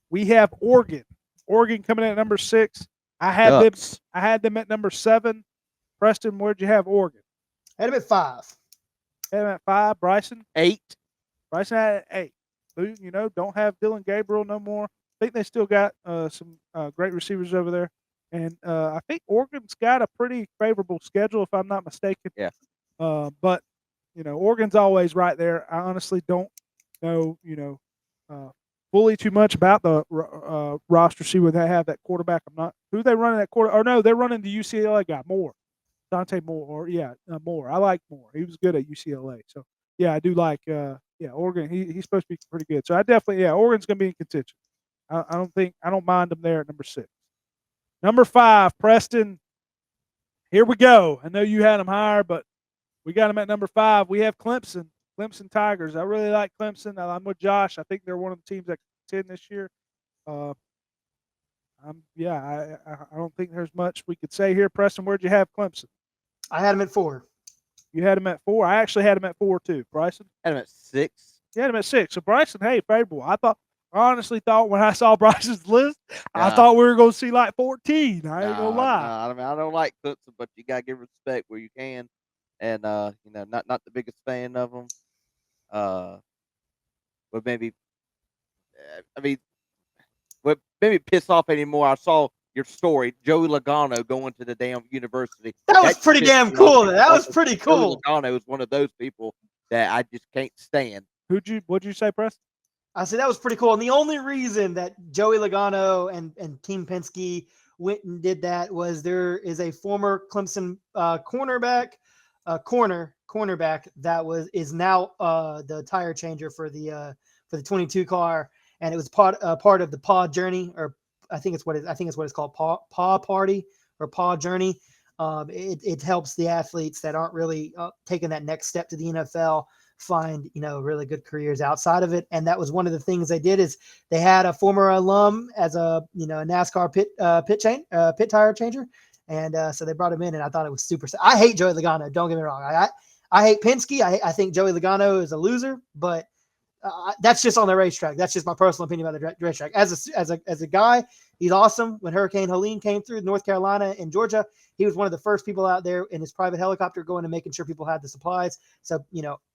we have Oregon. Oregon coming in at number 6. I had them at number 7. Preston, where'd you have Oregon? Had him at 5. Had them at 5. Bryson? 8. Bryson had it at 8. Don't have Dylan Gabriel no more. I think they still got some great receivers over there. And I think Oregon's got a pretty favorable schedule, if I'm not mistaken. Yeah. But, Oregon's always right there. I honestly don't know, fully too much about the roster. See where they have that quarterback. I'm not. Who they running that quarter? Or no, they're running the UCLA guy, Moore. Dante Moore. Moore. I like Moore. He was good at UCLA. So, yeah, I do like, Oregon. He's supposed to be pretty good. So, I definitely, Oregon's going to be in contention. I don't mind them there at number 6. Number 5, Preston. Here we go. I know you had them higher, but we got them at number 5. We have Clemson Tigers. I really like Clemson. I'm with Josh. I think they're one of the teams that can contend this year. I don't think there's much we could say here. Preston, where'd you have Clemson? I had him at 4. You had them at 4. I actually had them at 4 too. Bryson? Had him at 6. You had them at 6. So Bryson, hey, favorable. I honestly thought when I saw Bryson's list, I thought we were going to see like 14. I ain't going to lie. I mean, I don't like Clemson, but you got to give respect where you can. And, not the biggest fan of them. But maybe, what made me piss off anymore, I saw your story, Joey Logano going to the damn university. That was pretty damn cool. That was pretty cool. Joey Logano is one of those people that I just can't stand. What'd you say, Preston? I said that was pretty cool. And the only reason that Joey Logano and Team Penske went and did that was there is a former Clemson cornerback that is now the tire changer for the 22 car, and it was part of the Paw Journey, or I think it's what it's called, Paw Party or Paw Journey. It helps the athletes that aren't really taking that next step to the NFL find really good careers outside of it. And that was one of the things they did, is they had a former alum as a NASCAR pit tire changer, and so they brought him in, and I thought it was super. I hate Joey Logano, don't get me wrong. I hate Penske. I think Joey Logano is a loser, but that's just on the racetrack. That's just my personal opinion about the racetrack. As a guy, he's awesome. When Hurricane Helene came through North Carolina and Georgia, he was one of the first people out there in his private helicopter going and making sure people had the supplies. So,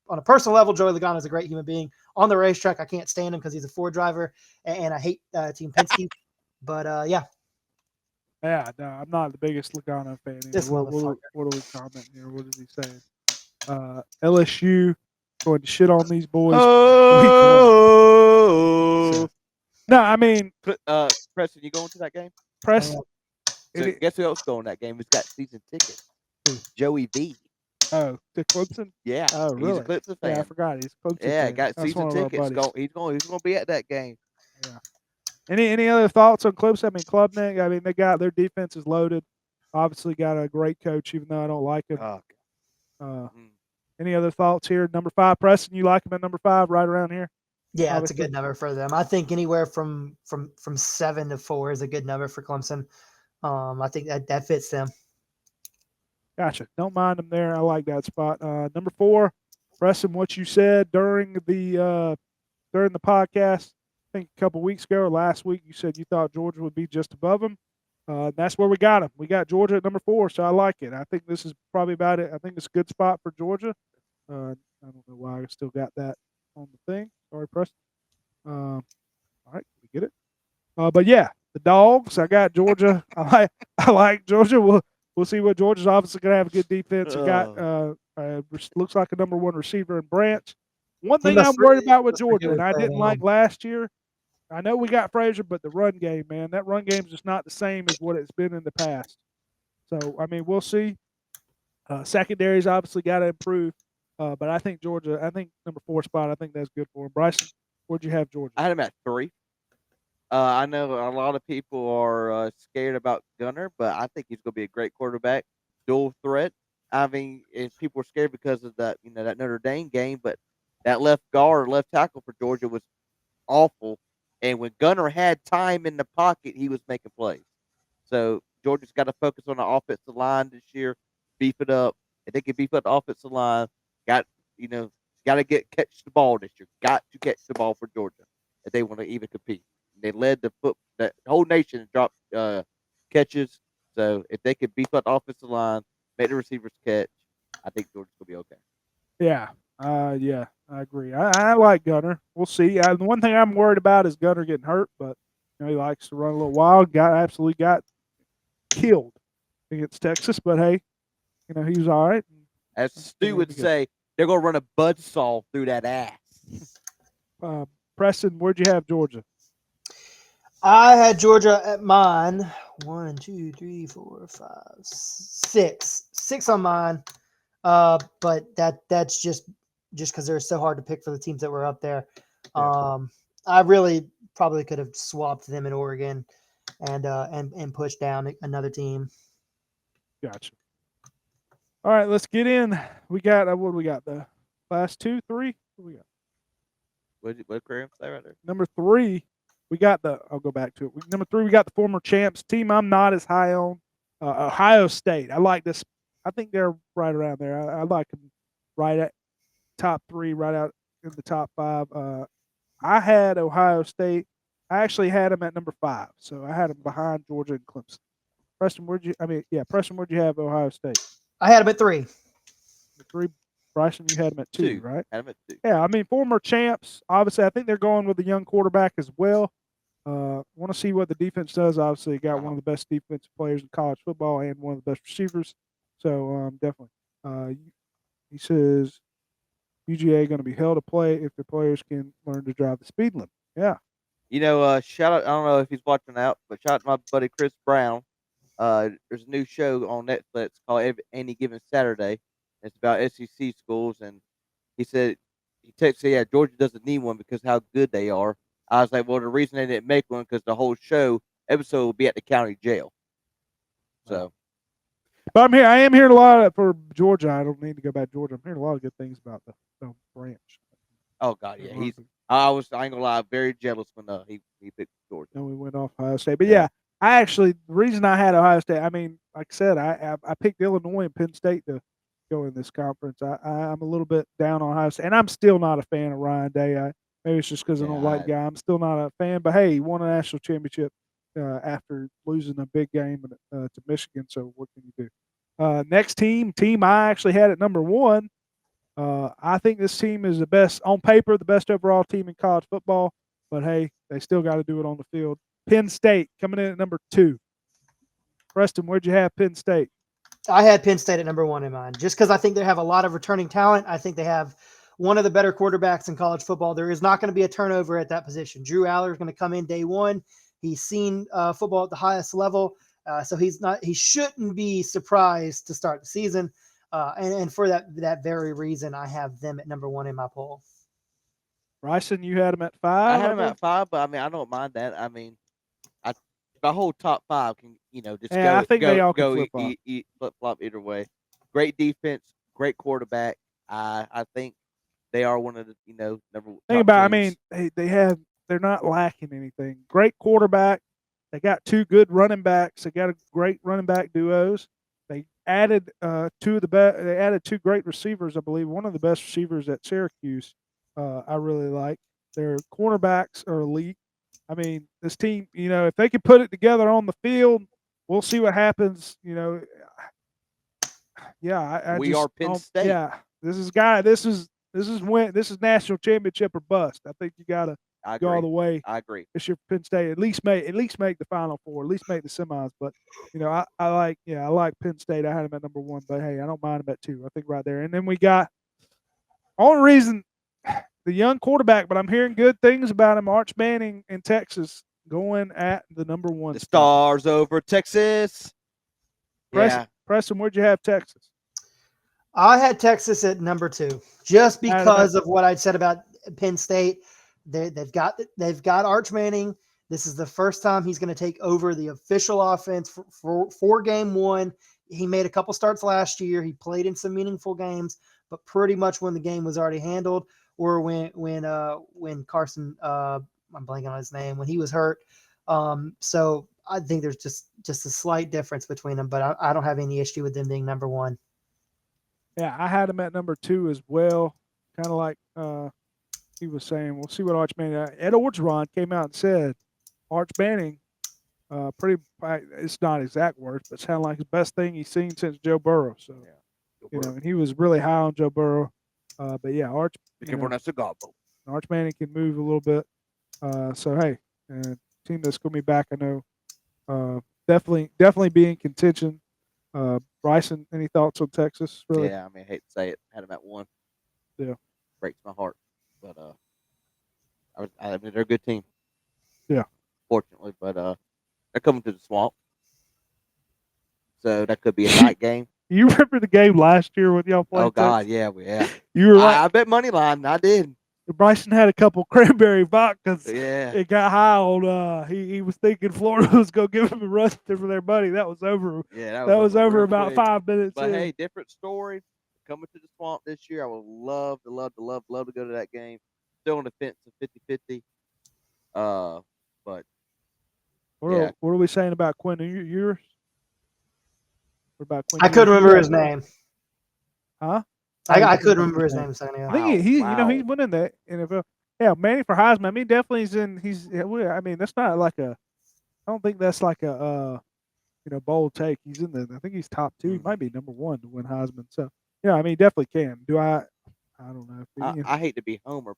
on a personal level, Joey Logano is a great human being. On the racetrack, I can't stand him because he's a Ford driver, and I hate Team Penske. But, yeah. Yeah, no, I'm not the biggest Logano fan. This what are we commenting here? What is he saying? LSU going to shit on these boys. Oh. No, I mean, Preston, you going to that game? Preston. So guess who else going to that game? Who's got season tickets? Joey V. Oh, to Clemson? Yeah. Oh, really? He's a Clemson fan. Yeah, I forgot. He's a Clemson Yeah, fan. got That's season one of our tickets. buddies. He's going to be at that game. Yeah. Any other thoughts on Clemson? I mean, Klubnik. I mean, they got their defense is loaded. Obviously, got a great coach, even though I don't like him. Any other thoughts here? Number 5, Preston. You like him at number 5, right around here? Yeah, Obviously. it's a good number for them. I think anywhere from 7 to 4 is a good number for Clemson. I think that fits them. Gotcha. Don't mind them there. I like that spot. Number 4, Preston, what you said during the podcast, I think a couple weeks ago or last week, you said you thought Georgia would be just above them. That's where we got them. We got Georgia at number 4, so I like it. I think this is probably about it. I think it's a good spot for Georgia. I don't know why I still got that on the thing. Sorry, Preston. All right, we get it. But yeah, the Dogs. I got Georgia. I like Georgia. We'll see what Georgia's obviously going to have a good defense. It got looks like a number 1 receiver in Branch. One He thing I'm must worried really- about with must forget Georgia, we and I played didn't at like home. last year, I know we got Frazier, but the run game, man, that run game is just not the same as what it's been in the past. So, I mean, we'll see. Secondary's obviously got to improve, but I think Georgia, I think number 4 spot, I think that's good for him. Bryson, where'd you have Georgia? I had him at 3. I know a lot of people are scared about Gunner, but I think he's going to be a great quarterback, dual threat. I mean, people are scared because of that, that Notre Dame game, but that left guard, left tackle for Georgia was awful. And when Gunner had time in the pocket, he was making plays. So Georgia's got to focus on the offensive line this year, beef it up. If they can beef up the offensive line, got got to catch the ball this year. Got to catch the ball for Georgia if they want to even compete. They led the whole nation in drop catches. So if they could beef up the offensive line, make the receivers catch, I think Georgia's gonna be okay. Yeah, yeah, I agree. I like Gunner. We'll see. The one thing I'm worried about is Gunner getting hurt, but he likes to run a little wild. Absolutely got killed against Texas, but hey, he was all right. As Stu would say, they're gonna run a buzzsaw through that ass. Preston, where'd you have Georgia? I had Georgia at mine. 1, 2, 3, 4, 5, 6. 6 on mine. But that's just because they're so hard to pick for the teams that were up there. Yeah. I really probably could have swapped them in Oregon and pushed down another team. Gotcha. All right, let's get in. We got what do we got? The last 2, 3. What do we got? What Graham say right there? Number 3, we got I'll go back to it. Number 3, we got the former champs team. I'm not as high on Ohio State. I like this. I think they're right around there. I like them right at top 3, right out in the top 5. I had Ohio State. I actually had them at number 5, so I had them behind Georgia and Clemson. Preston, where'd you have Ohio State? I had them at 3. 3. Bryson, you had them at 2, right? Had them at 2. Yeah, I mean, former champs. Obviously, I think they're going with a young quarterback as well. Want to see what the defense does. Obviously, got one of the best defensive players in college football and one of the best receivers. So definitely. He says UGA going to be hell to play if the players can learn to drive the speed limit. Yeah. Shout out. I don't know if he's watching out, but shout out to my buddy Chris Brown. There's a new show on Netflix called Any Given Saturday. It's about SEC schools, and he said he texted, "Yeah, Georgia doesn't need one because how good they are." I was like, "Well, the reason they didn't make one because the whole episode will be at the county jail." So, but I am hearing a lot for Georgia. I don't need to go back to Georgia. I'm hearing a lot of good things about the branch. oh God, yeah, I ain't gonna lie, very jealous when he picked Georgia. And we went off Ohio State, but yeah, the reason I had Ohio State, I mean, like I said, I picked Illinois and Penn State to go in this conference. I'm a little bit down on Ohio State, and I'm still not a fan of Ryan Day. Maybe it's just because I don't like the guy. I'm still not a fan, but hey, he won a national championship after losing a big game to Michigan. So what can you do? Next team I actually had at number 1. I think this team is the best on paper, the best overall team in college football. But hey, they still got to do it on the field. Penn State coming in at number 2. Preston, where'd you have Penn State? I had Penn State at number 1 in mind, just because I think they have a lot of returning talent. I think they have one of the better quarterbacks in college football. There is not going to be a turnover at that position. Drew Aller is going to come in day 1. He's seen football at the highest level, so he shouldn't be surprised to start the season. And for that very reason, I have them at number 1 in my poll. Bryson, you had them at 5. I had them at 5, but I mean, I don't mind that. I mean, the whole top 5 can, just go. I think they all can flip flop either way. Great defense, great quarterback. I think they are one of the number. Think about, teams. I mean, they're not lacking anything. Great quarterback. They got 2 good running backs. They got a great running back duos. They added 2 of the best. They added 2 great receivers, I believe. One of the best receivers at Syracuse. I really like. Their cornerbacks are elite. I mean, this team, if they can put it together on the field, we'll see what happens. Yeah, we are Penn State. Yeah, this is national championship or bust. I think you got to go all the way. I agree. It's your Penn State. At least make the Final Four. At least make the semis. But I like Penn State. I had them at number 1, but hey, I don't mind them at 2. I think right there. And then we got only reason the young quarterback, but I'm hearing good things about him. Arch Manning in Texas going at the number 1 The spot. Stars over Texas. Preston, where'd you have Texas? I had Texas at number 2, just because of what I said about Penn State. They've got Arch Manning. This is the first time he's going to take over the official offense for game 1. He made a couple starts last year. He played in some meaningful games, but pretty much when the game was already handled, or when Carson, I'm blanking on his name, when he was hurt. So I think there's just a slight difference between them, but I don't have any issue with them being number 1. Yeah, I had him at number 2 as well. Kind of like he was saying. We'll see what Arch Manning. Ed Orgeron came out and said Arch Manning, it's not exact words, but sound like the best thing he's seen since Joe Burrow. So, and he was really high on Joe Burrow. But yeah, Arch Manning can move a little bit. So hey, team that's going to be back, I know, definitely be in contention. Bryson, any thoughts on Texas? Really? Yeah, I mean, I hate to say it, had them at 1. Yeah, breaks my heart, but I mean, they're a good team. Yeah, fortunately, but they're coming to the swamp, so that could be a night game. You remember the game last year when y'all played? Oh God, yeah. You were right. I bet money line. I did. Bryson had a couple cranberry vodkas. Yeah. It got high on. He was thinking Florida was gonna give him a run for their money. That was over. Yeah, that was over about quick. 5 minutes. But hey, different story. Coming to the swamp this year, I would love to go to that game. Still on the fence of 50-50. But what are we saying about Quinn? Yours? What about Quinn? I couldn't remember his name. Huh? I couldn't remember his name a second ago. I think he he's winning that NFL. Yeah, Manning for Heisman. I mean, definitely I mean, that's not like I don't think that's like a bold take. He's in the. I think he's top 2. He might be number 1 to win Heisman. So yeah, I mean, he definitely can. Do I? I don't know. I hate to be Homer.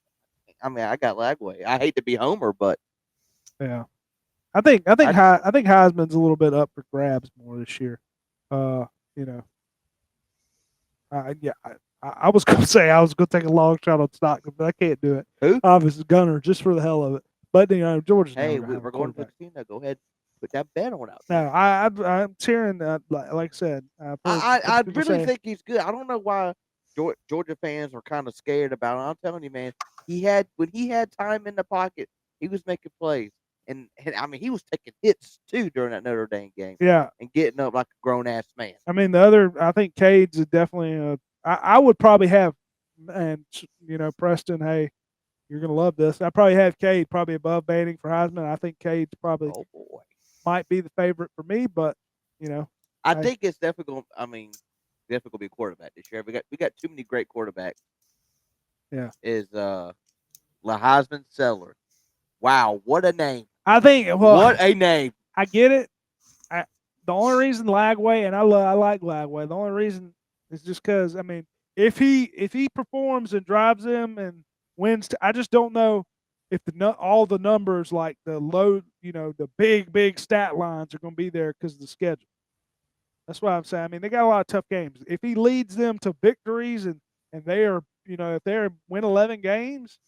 I mean, I got Lagway. I hate to be Homer, but yeah, I think Heisman's a little bit up for grabs more this year. I was gonna say I was gonna take a long shot on Stockton, but I can't do it. Who? Obviously Gunner, just for the hell of it. But Georgia's. Hey, we're going to the casino. Go ahead, put that bet on out. No, I'm cheering. Like I said, I really think he's good. I don't know why Georgia fans are kind of scared about him. I'm telling you, man, when he had time in the pocket, he was making plays. And I mean, he was taking hits too during that Notre Dame game. Yeah, and getting up like a grown ass man. I mean, I think Cade's definitely. I would probably have, and Preston. Hey, you're gonna love this. I probably have Cade probably above Manning for Heisman. I think Cade's probably might be the favorite for me, but I think it's definitely going to be a quarterback this year. We got too many great quarterbacks. Yeah, is Heisman Seller. Wow, what a name! I think. Well, what a name! I get it. The only reason Lagway, and I like Lagway. The only reason is just because if he performs and drives them and wins, I just don't know if all the numbers like the low, the big stat lines are going to be there because of the schedule. That's what I'm saying. I mean, they got a lot of tough games. If he leads them to victories and they are, if they win 11 games.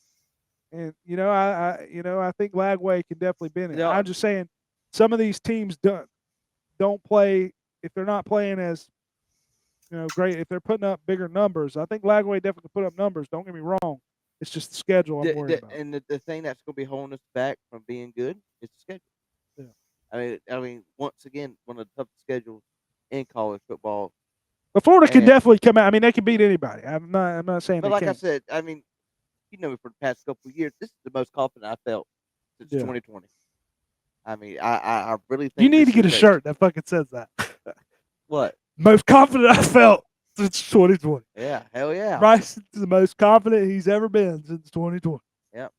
And I think Lagway can definitely benefit. Yeah. I'm just saying, some of these teams don't play if they're not playing as great. If they're putting up bigger numbers, I think Lagway definitely can put up numbers. Don't get me wrong. It's just the schedule I'm worried about. And the thing that's going to be holding us back from being good is the schedule. Yeah. I mean, once again, one of the toughest schedules in college football. But Florida can definitely come out. I mean, they can beat anybody. I'm not saying. But like I said, I mean. For the past couple of years, this is the most confident I felt since 2020. I mean, I really think you need to get a shirt that fucking says that. What? Most confident I felt since 2020. Yeah, hell yeah. Bryce is the most confident he's ever been since 2020. Yep.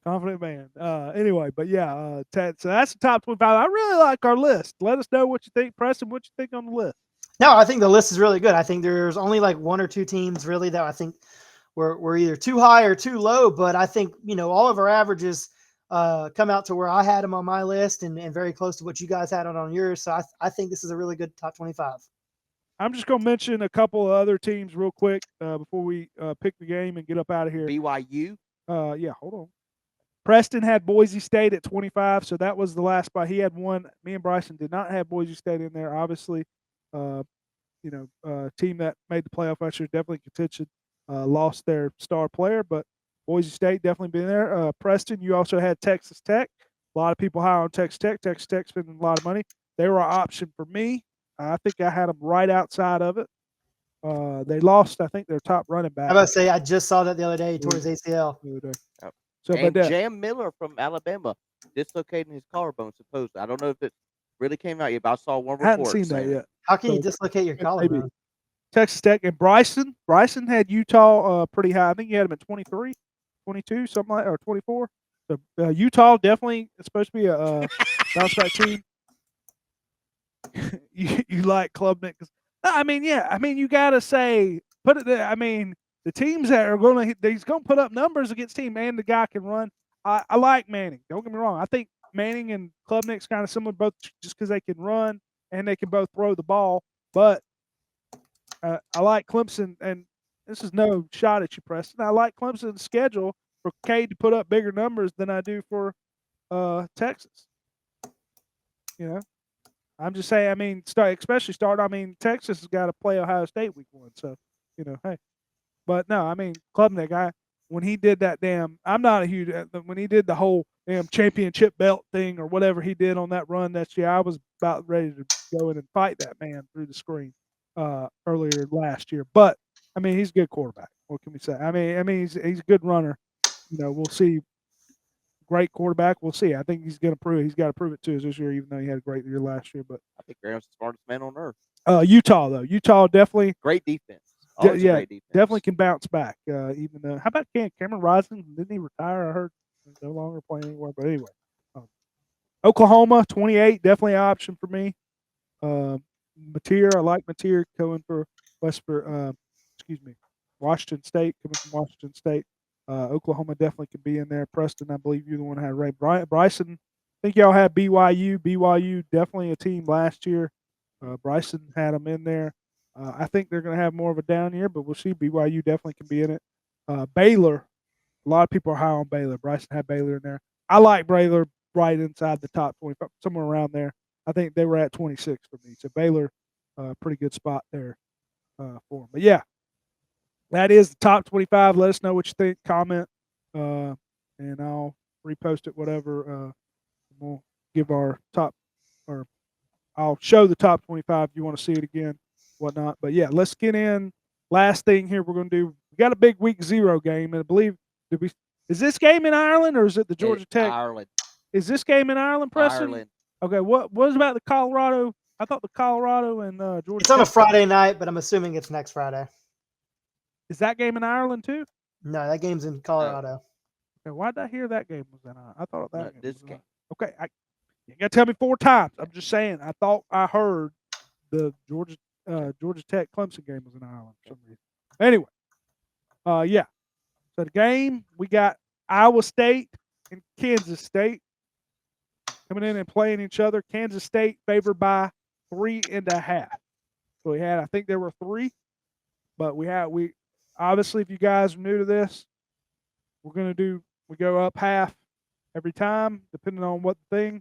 Confident man. Anyway, but yeah, so that's the top 25. I really like our list. Let us know what you think, Preston. What you think on the list? No, I think the list is really good. I think there's only like 1 or 2 teams really that I think we're either too high or too low, but I think, all of our averages come out to where I had them on my list and very close to what you guys had on yours. So I think this is a really good top 25. I'm just going to mention a couple of other teams real quick before we pick the game and get up out of here. BYU. Yeah, hold on. Preston had Boise State at 25, so that was the last spot. He had one. Me and Bryson did not have Boise State in there. Obviously, team that made the playoff last year, definitely contention. Lost their star player, but Boise State definitely been there. Preston, you also had Texas Tech. A lot of people high on Texas Tech. Texas Tech spending a lot of money. They were an option for me. I think I had them right outside of it. They lost, I think, their top running back. I was about to say, I just saw that the other day. He tore his ACL. So, and but Jam Miller from Alabama dislocating his collarbone, supposedly. I don't know if it really came out yet, but I saw one I report. hadn't seen that saying yet. How can you So, dislocate your maybe. collarbone? Texas Tech and Bryson. Bryson had Utah pretty high. I think he had him at 23, 22, something like, or 24. So Utah definitely is supposed to be a bounce back team. you like Klubnik? I mean, yeah. I mean, you got to say put it there. I mean, the teams that are going to he's going to put up numbers against team, and the guy can run. I like Manning. Don't get me wrong. I think Manning and Klubnik's kind of similar, both just because they can run and they can both throw the ball. But I like Clemson, and this is no shot at you, Preston. I like Clemson's schedule for Cade to put up bigger numbers than I do for Texas. You know, I'm just saying. I mean, I mean, Texas has got to play Ohio State week 1, so hey. But no, I mean, Klubnik, when he did that I'm not a huge when he did the whole damn championship belt thing or whatever he did on that run that year, I was about ready to go in and fight that man through the screen earlier last year. But I mean, he's a good quarterback. What can we say? I mean, he's a good runner. We'll see. Great quarterback. We'll see. I think he's going to prove it. He's got to prove it to us this year, even though he had a great year last year. But I think Graham's the smartest man on earth. Utah though, definitely great defense. Great defense. Definitely can bounce back. Even though, how about Cameron Rising? Didn't he retire? I heard he's no longer playing anywhere. But anyway, Oklahoma 28, definitely an option for me. Mateer, I like Mateer going for Washington State, coming from Washington State. Oklahoma definitely could be in there. Preston, I believe you're the one who had Ray Bryson. I think y'all had BYU. BYU definitely a team last year. Bryson had them in there. I think they're going to have more of a down year, but we'll see. BYU definitely can be in it. Baylor, a lot of people are high on Baylor. Bryson had Baylor in there. I like Baylor right inside the top 25, somewhere around there. I think they were at 26 for me. So Baylor, pretty good spot there for them. But yeah, that is the top 25. Let us know what you think. Comment, and I'll repost it. Whatever. We'll give our top, or I'll show the top 25 if you want to see it again, whatnot. But yeah, let's get in. Last thing here we're going to do. We got a big week 0 game, and I believe is this game in Ireland or is it the Georgia Tech? Ireland. Is this game in Ireland, Preston? Ireland. Okay. What was about the Colorado? I thought the Colorado and Georgia. It's on a Friday night, but I'm assuming it's next Friday. Is that game in Ireland too? No, that game's in Colorado. Okay, why did I hear that game was in Ireland? I thought that game this was in game. Okay, you got to tell me 4 times. I'm just saying. I thought I heard the Georgia Tech Clemson game was in Ireland for some reason. Anyway, yeah. So the game, we got Iowa State and Kansas State coming in and playing each other. Kansas State favored by 3.5. So I think there were 3, but we obviously, if you guys are new to this, we go up half every time, depending on what thing.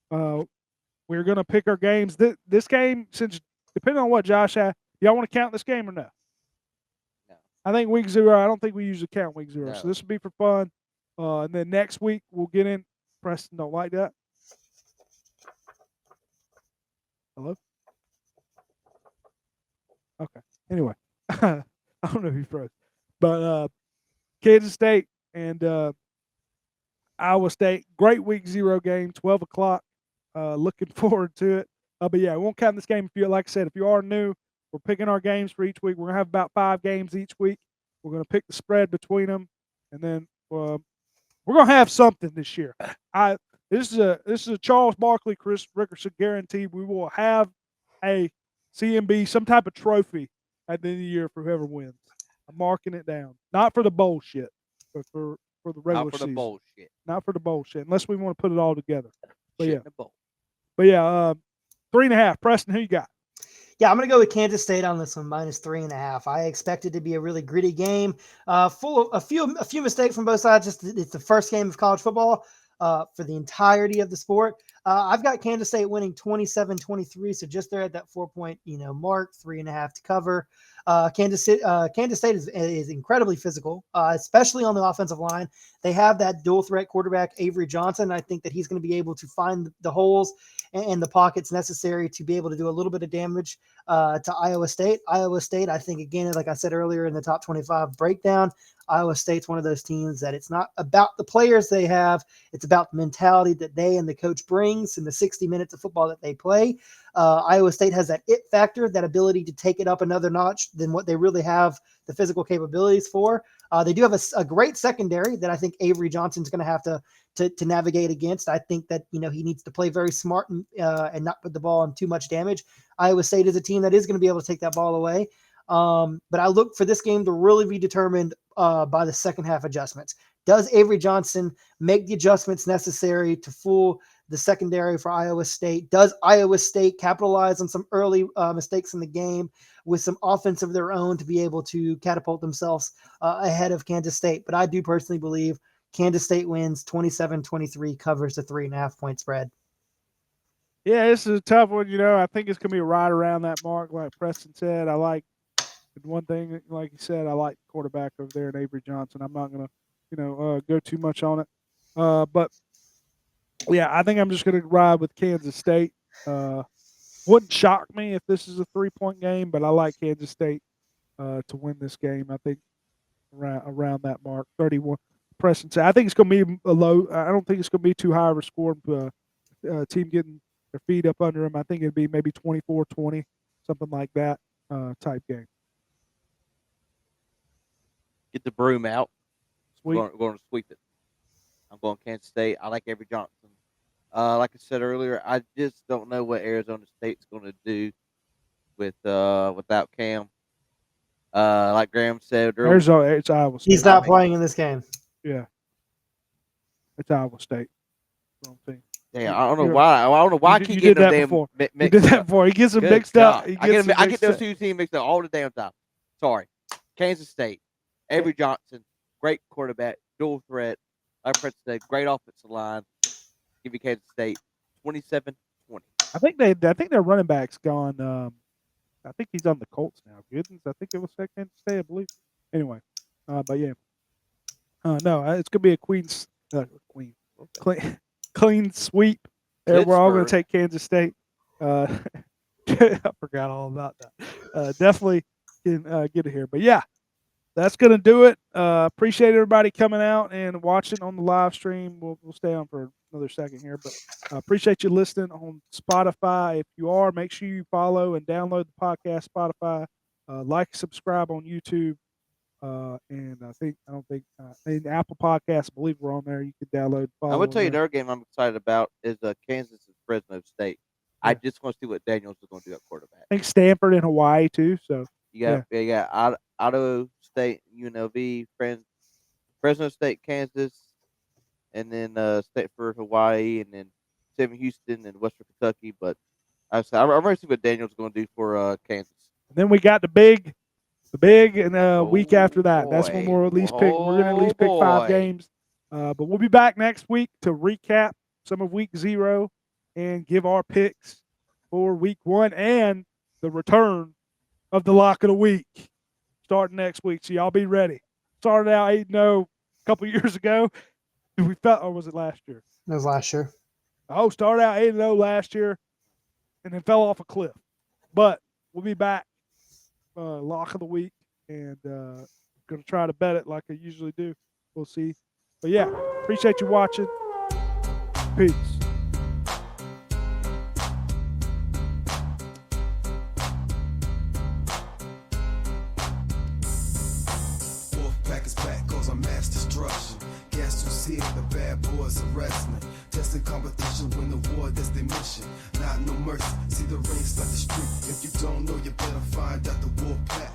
We're going to pick our games. This game, since depending on what Josh had, y'all want to count this game or no? No. I think week 0, I don't think we usually count week 0. No. So this will be for fun. And then next week, we'll get in. Preston don't like that. Hello? Okay. Anyway, I don't know if he froze. But Kansas State and Iowa State, great week 0 game, 12 o'clock. Looking forward to it. But yeah, we won't count this game like I said, if you are new, we're picking our games for each week. We're gonna have about 5 games each week. We're gonna pick the spread between them, and then we're gonna have something this year. This is a Charles Barkley, Chris Rickerson guarantee. We will have a C&B, some type of trophy at the end of the year for whoever wins. I'm marking it down, not for the bullshit, but for the regular season. Not for the bullshit, unless we want to put it all together. But yeah. But yeah, 3.5. Preston, who you got? Yeah, I'm going to go with Kansas State on this one, -3.5. I expect it to be a really gritty game, full of a few mistakes from both sides. It's the first game of college football for the entirety of the sport. I've got Kansas State winning 27-23, so just there at that 4-point mark, 3.5 to cover. Kansas State is incredibly physical, especially on the offensive line. They have that dual threat quarterback, Avery Johnson. I think that he's going to be able to find the holes and the pockets necessary to be able to do a little bit of damage to Iowa State. Iowa State, I think, again, like I said earlier in the top 25 breakdown, Iowa State's one of those teams that it's not about the players they have. It's about the mentality that they and the coach brings in the 60 minutes of football that they play. Iowa State has that it factor, that ability to take it up another notch than what they really have the physical capabilities for. They do have a great secondary that I think Avery Johnson's going to have to navigate against. I think that he needs to play very smart and not put the ball on too much damage. Iowa State is a team that is going to be able to take that ball away. But I look for this game to really be determined by the second half adjustments. Does Avery Johnson make the adjustments necessary to fool the secondary for Iowa State? Does Iowa State capitalize on some early mistakes in the game with some offense of their own to be able to catapult themselves ahead of Kansas State? But I do personally believe Kansas State wins 27-23, covers the 3.5-point spread. Yeah, this is a tough one. I think it's going to be right around that mark, like Preston said. I like one thing, like you said, I like the quarterback over there in Avery Johnson. I'm not going to, go too much on it. But, yeah, I think I'm just going to ride with Kansas State. Wouldn't shock me if this is a 3-point game, but I like Kansas State to win this game. I think around that mark, 31. Preston said, I think it's going to be a low. I don't think it's going to be too high of a score. Team getting their feet up under them. I think it'd be maybe 24-20, something like that type game. Get the broom out. Sweep. We're going to sweep it. I'm going Kansas State. I like Avery Johnson. Like I said earlier, I just don't know what Arizona State's going to do without Cam. Like Graham said earlier, Arizona, it's Iowa State. He's not playing in this game. Yeah, it's Iowa State. Damn, I don't know why. I don't know why I keep getting them damn before. mixed You did that up. before. He gets them Good mixed God. up. I get those two teams mixed up all the damn time. Sorry. Kansas State, Avery Johnson, great quarterback, dual threat. Like Fred said, great offensive line. Give you Kansas State 27-20. I think their running back's gone. I think he's on the Colts now. Giddens, I think it was Kansas State, I believe. Anyway, but yeah, no, it's gonna be a clean sweep. We're all gonna take Kansas State. I forgot all about that. Definitely can get it here, but yeah, that's gonna do it. Appreciate everybody coming out and watching on the live stream. We'll stay on for another second here, but appreciate you listening on Spotify. If you are, make sure you follow and download the podcast Spotify. Like, subscribe on YouTube, and in Apple Podcasts, I believe we're on there. You can download. Follow I'm gonna tell you there. another game I'm excited about is Kansas and Fresno State. I just want to see what Daniels is going to do at quarterback. I think Stanford and Hawaii too. So you got Idaho State, UNLV, Fresno State, Kansas, and then State for Hawaii, and then Sam Houston and Western Kentucky. But I'm ready to see what Daniels is going to do for Kansas. And then we got the big, and week after that. That's when we'll at least pick. We're going to at least pick 5 games. But we'll be back next week to recap some of week 0 and give our picks for week 1 and the return of the lock of the week starting next week. So y'all be ready. Started out 8-0 a couple years ago. Or was it last year? It was last year. Oh, started out 8-0 last year and then fell off a cliff. But we'll be back lock of the week and going to try to bet it like I usually do. We'll see. But yeah, appreciate you watching. Peace. Wolfpack is back cause I'm mass destruction. Guess who's here? The bad boys are wrestling. Testing competition, win the war, that's their mission. Not no mercy, see the rings like the street. If you don't know, you better find out the Wolfpack.